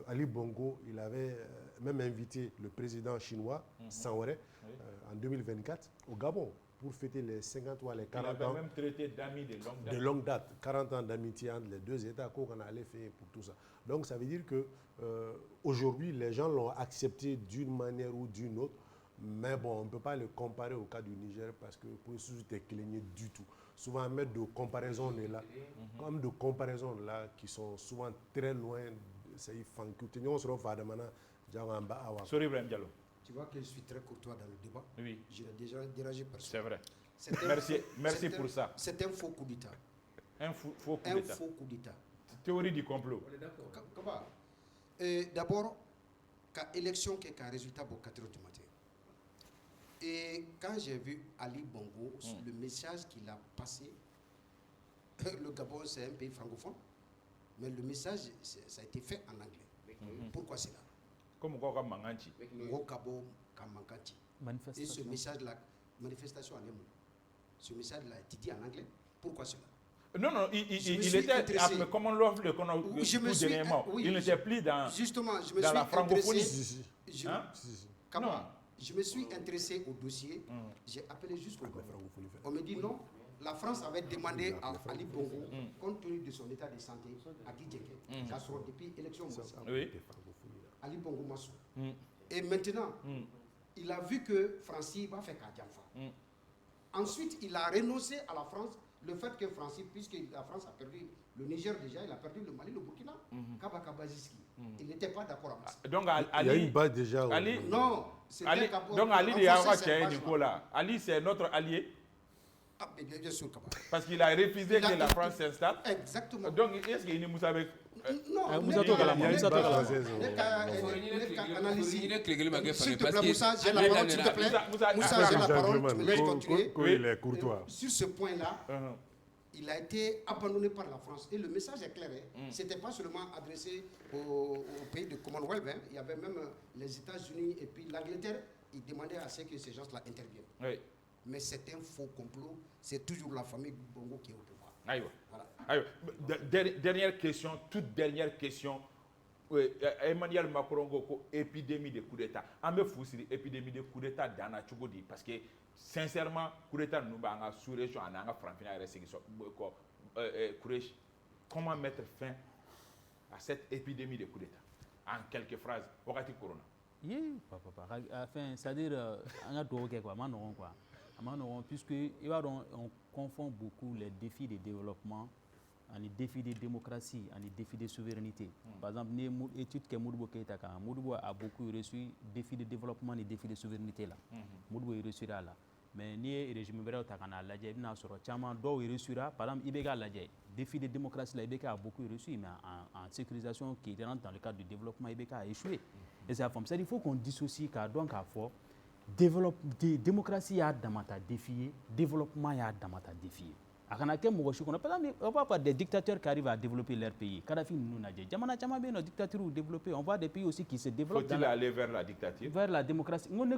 Ali Bongo, il avait même invité le président chinois, Sanwaré, en 2024 au Gabon pour fêter les 50 ou les 40 ans. Il avait même traité d'amis de longue date. 40 ans d'amitié entre les deux États qu'on allait faire pour tout ça. Donc ça veut dire que aujourd'hui, les gens l'ont accepté d'une manière ou d'une autre. Mais bon, on ne peut pas le comparer au cas du Niger parce que le processus était cligné du tout. Souvent, un mètre de comparaison est là, comme de comparaison là, qui sont souvent très loin. Tu vois que je suis très courtois dans le débat. Oui. Je l'ai déjà dérangé personne. C'est vrai. Merci pour ça. C'est un faux coup d'État. Un faux coup d'État. Un faux coup d'État. Théorie du complot. On est d'accord. D'abord, quand élection qui est un résultat pour 4 heures du matin. Et quand j'ai vu Ali Bongo, le message qu'il a passé, le Gabon c'est un pays francophone. Mais le message, ça a été fait en anglais. Pourquoi c'est là? Comme quoi, Manganchi. Et ce message-là, manifestation en émo. Ce message-là a été dit en anglais. Pourquoi cela? Non, il était, comme on l'offre le dernièrement, il n'était plus dans, justement, je me dans suis la francophonie. Je me suis intéressé au dossier, j'ai appelé jusqu'au Gabon. On me dit non. La France avait demandé à Ali Bongo, compte tenu de son état de santé, à Didjeke, ça sera depuis l'élection. Ali Bongo Massou. Et maintenant, il a vu que Francis va faire Kadjafa. Ensuite, il a renoncé à la France, le fait que Francis, puisque la France a perdu le Niger déjà, il a perdu le Mali, le Burkina, Kabaka Baziski. Il n'était pas d'accord avec ça. Donc, Il y a une base déjà. Ali, Non, c'était Ali, donc Ali de Yawa Nicolas. Ali, c'est notre allié. Ah, bien sûr, Kabaka. Parce qu'il a refusé que la France s'installe. Exactement. Donc, est-ce qu'il y a une moussa avec. Non, Moussa Togala, Moussa Togala. S'il te plaît, Moussa, j'ai la parole, s'il te plaît. Moussa, j'ai la parole, tu me laisses continuer. Il est courtois. Sur ce point-là, il a été abandonné par la France. Et le message est clair. Ce n'était pas seulement adressé aux pays de Commonwealth. Il y avait même les États-Unis et puis l'Angleterre. Ils demandaient à ce que ces gens-là interviennent. Oui. Mais c'est un faux complot. C'est toujours la famille Bongo qui est au pouvoir. Aïe. Voilà. Dernière question, toute dernière question. Emmanuel Macron ko épidémie de coup d'État. On me fout épidémie de coup d'État dans la Tchougodi parce que sincèrement, coup d'État nous avons sous-région, on a comment mettre fin à cette épidémie de coup d'État? En quelques phrases, Wakati Corona. Oui, papa. Enfin, c'est-à-dire, on a deux quoi, quoi. Puisque on confond beaucoup les défis de développement les défis de démocratie, les défis de souveraineté. Par exemple, les études que Moudoubo Keita a beaucoup reçu défis de développement et défis de souveraineté là. Moudoubo est reçu là. Mais ni régime vrai takana la j'ai n'a sur chama do reçu là. Par exemple, Ibeka la j'ai défi de démocratie là Ibeka a beaucoup reçu, mais en sécurisation qui rentre dans le cadre du développement Ibeka a échoué. Et c'est la forme. Il faut qu'on dissocie car donc à fort. Démocratie y a damata défier, développement y a damata défier. On va voir des dictateurs qui arrivent à développer leur pays. Kadhafi nous n'a dit. Jamana Chama bien nos dictatures développées. On voit des pays aussi qui se développent. Faut-il aller vers la dictature? Vers la démocratie. Non,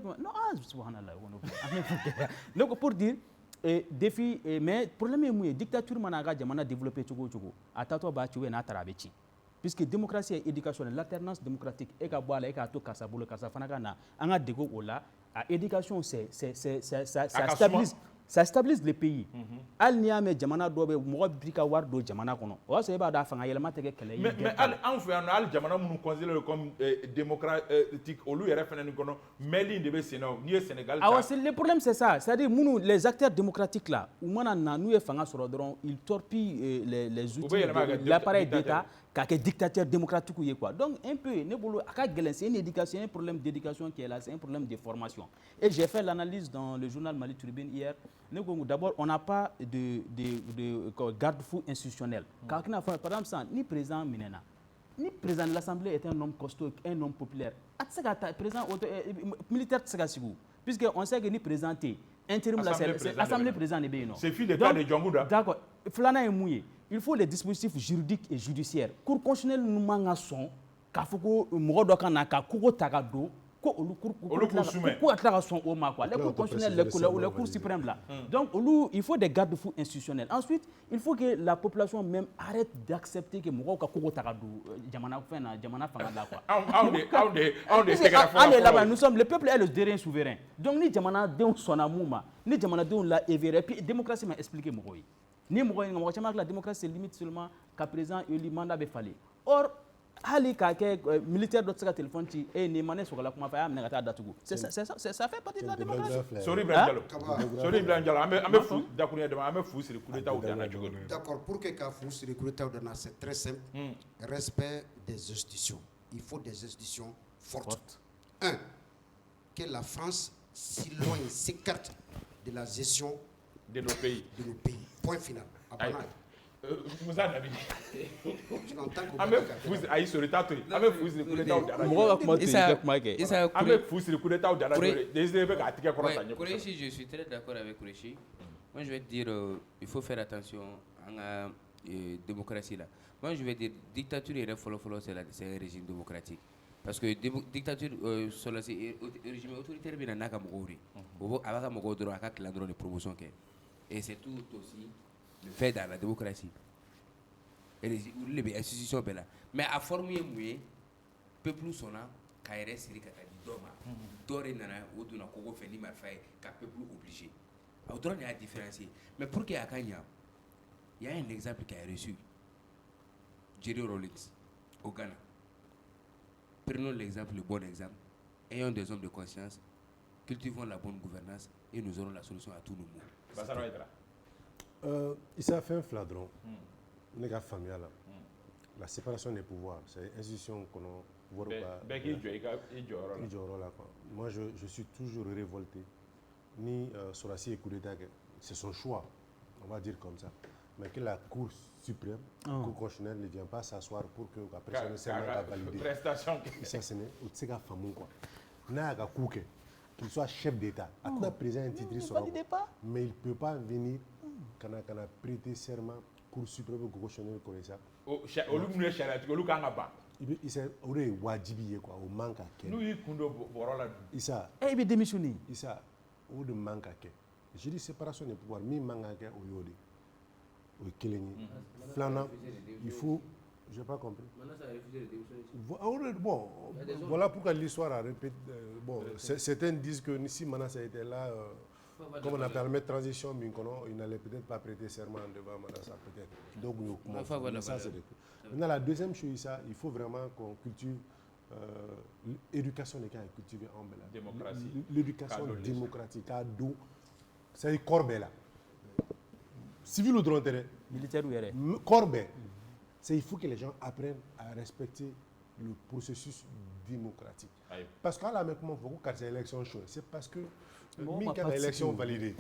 subhanallah. Donc pour dire défi, mais problème est que dictature managa jamana développé tchogo. Atato ba tchoue na tarabechi. Puisque démocratie et éducation, l'alternance démocratique, et qu'à boire, et qu'à tout casser, boule, casser, fanagana, en a dégo ou là, à éducation, ça stabilise les pays. Al niame jamana dobe mo bika war do jamana kono. O se ba da fanga yelma tege kele. Mais en fait al jamana nous considère comme démocratique au lieu RFN kono meli de Sénégal ni Sénégal. Ah c'est le problème c'est ça, c'est-à-dire les acteurs démocratiques là, ou mana nous fanga sur dron, ils torpillent les outils de l'appareil d'État car que dictateur démocratique ou quoi. Donc un peu ne bolo aka gelen c'est une éducation, un problème d'éducation qui est là, c'est un problème de formation. Et j'ai fait l'analyse dans le journal Mali Tribune hier. D'abord, on n'a pas de garde-fou institutionnel. Par exemple, ni président Minena, ni président de l'Assemblée est un homme costaud, un homme populaire. Président militaire, puisqu'on sait que ni présenté, intérim l'Assemblée président n'est pas. C'est fille de cas de Djangouda. D'accord. Flana est mouillé. Il faut les dispositifs juridiques et judiciaires. Cour constitutionnelle nous manque son, Kafoko, Morodokana, Kouko Tagado. Donc, il faut des garde-fous institutionnels. Ensuite, il faut que la population même arrête d'accepter que nous sommes le peuple est le dernier souverain. Donc, ni Jamana de son amour, ni Jamana de la évéré, puis démocratie m'a expliqué moi. Ni moi, la démocratie limite seulement qu'à présent il mandat be fallait. Or Ali kake militaire d'autres cas téléphone ti et ne mané sur la comment faire amener à datugo. Ça fait partie de la démocratie. Sorry Blandialo. Sorry Blandialo. Ame fou d'accord ame fou sur le coup d'état au Dana. D'accord, pour que ka fou sur le coup d'état au Dana c'est très simple. Respect des institutions. Il faut des institutions fortes. Un, que la France s'éloigne, s'écarte de la gestion de nos pays. Point final. Vous en avez aïe sur le tatou avec vous le coup d'état au Dana avec vous le coup d'état au Dana Kourechi, je suis très d'accord avec Kourechi. Moi je vais te dire il faut faire attention à la démocratie là. Moi je vais dire dictature et follow c'est un régime démocratique parce que dictature sur le régime autoritaire bien n'a qu'à mourir avec un mot droit à l'endroit de promotion et c'est tout aussi le fait dans la démocratie. Et les institutions sont là. Mais à former le peuple sonant, quand il reste sur le nana ou d'un coco fait ni mal fait, qu'un peuple obligé. Alors, il y a différencier. Mais pour qu'il y ait il y a un exemple qui a reçu. Jerry Rawlings, au Ghana. prenons l'exemple, le bon exemple. Ayons des hommes de conscience, cultivons la bonne gouvernance et nous aurons la solution à tous nos maux. Il s'est fait un fladron. Les gars familial. La séparation des pouvoirs, c'est une institution qu'on a. Moi, je suis toujours révolté. Ni Sorassi et coup d'État, c'est son choix, on va dire comme ça. Mais que la Cour suprême, la Cour constitutionnelle ne vient pas s'asseoir pour que la personne soit validée. Et ça, c'est un fameux quoi. Qu'il soit chef d'État, le président intitulé, mais il ne peut pas venir quand on a prêté serment Cour suprême constitutionnelle comme ça. Il s'est wajibi quoi, au manque à quel. Nous, Issa. Il veut démissionner. Issa, ou de manque à quel. Je dis séparation des pouvoirs, mi manque à quel au yodi. Au keleni. Flanant, il faut. Je n'ai pas compris. Maintenant, ça a refusé de démissionner. Bon, voilà pourquoi l'histoire a répété. Bon, certains disent que si Manas a été là, comme on appelle la transition, il n'allait peut-être pas prêter serment devant Manas, peut-être. Donc, ça, c'est maintenant, la deuxième chose, il faut vraiment qu'on cultive l'éducation des cas cultivée en Belgique. L'éducation démocratique, c'est Corbe là. Civil ou droit militaire ou Corbe. Il faut que les gens apprennent à respecter le processus démocratique. Aïe. Parce qu'à la même moment, quand c'est l'élection, c'est parce que quand l'élection validée,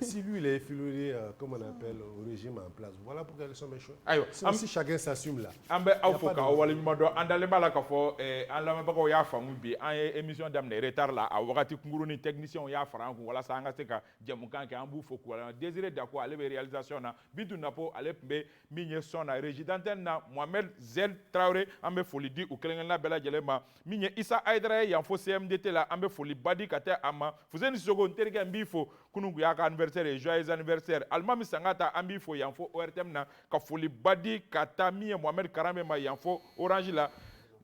si lui il est affilié, comme on appelle, au régime en place, voilà pourquoi l'élection est chouette. Si chacun s'assume là. Ambe Afoka, Walimado, Andalema Kafo, Andalema Yafa Mubi, un émission d'amne retard là, à Wakati Kunguruni, technicien Yafra, voilà, Sangateka, Djamukan, Ambu Foku, désiré d'Ako, aller réalisation, Bidu Napo, Alepbe, Migné Sona, résidenten, Mohamed Zel Traoré, Ambe Folidi, ou Kelengana Bella Djelema, Migné Issa Aydra, Yanfo CMDT là, Ambe Foli Badi Kate Ama, vous êtes seconde, terga mbifo, kunungu yaka anniversaire et joyeux anniversaire, Almami Sangata, Ambifo, Yanfo, ORTM na, Kafoli Badi, Katami, Mohamed Karame, Ma Yanfo, Orange la,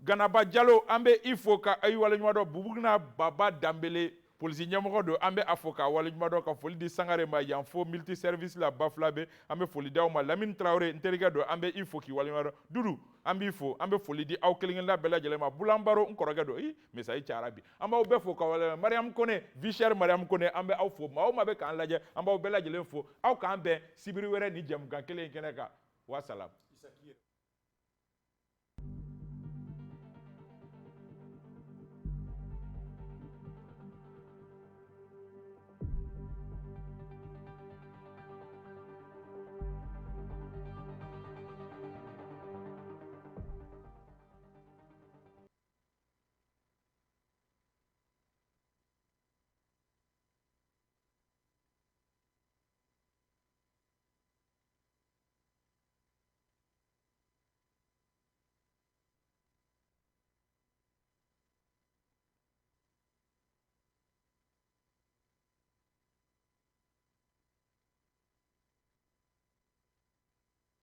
Ganaba Diallo, Ambe Ifo, Ka Ayualenwado, Bubugna, Baba Dambele, Polisi Nyamodo, Ambe Afoka, Walenwado, Kafoli di Sangare, Ma Yanfo, multi-service la Baflabe, Ambe Foli Dauma, Lamine Traoré, Interigado, Ambe Ifo, Ki Walenwado, Doudou, Ambifo, Ambe Foli di Aukelingen la Bella Jelema, Boulambaro, Nkorogado, mais ça y est arabi. Amba Obefo, Mariam Kone, Vicher Mariam Kone, Ambe Aufo, Maomabe Kanlaje, Amba Bella Jelenfo, Aukambe, Sibiriwere, Nidjam, Gankele, Keneka, Wassalam.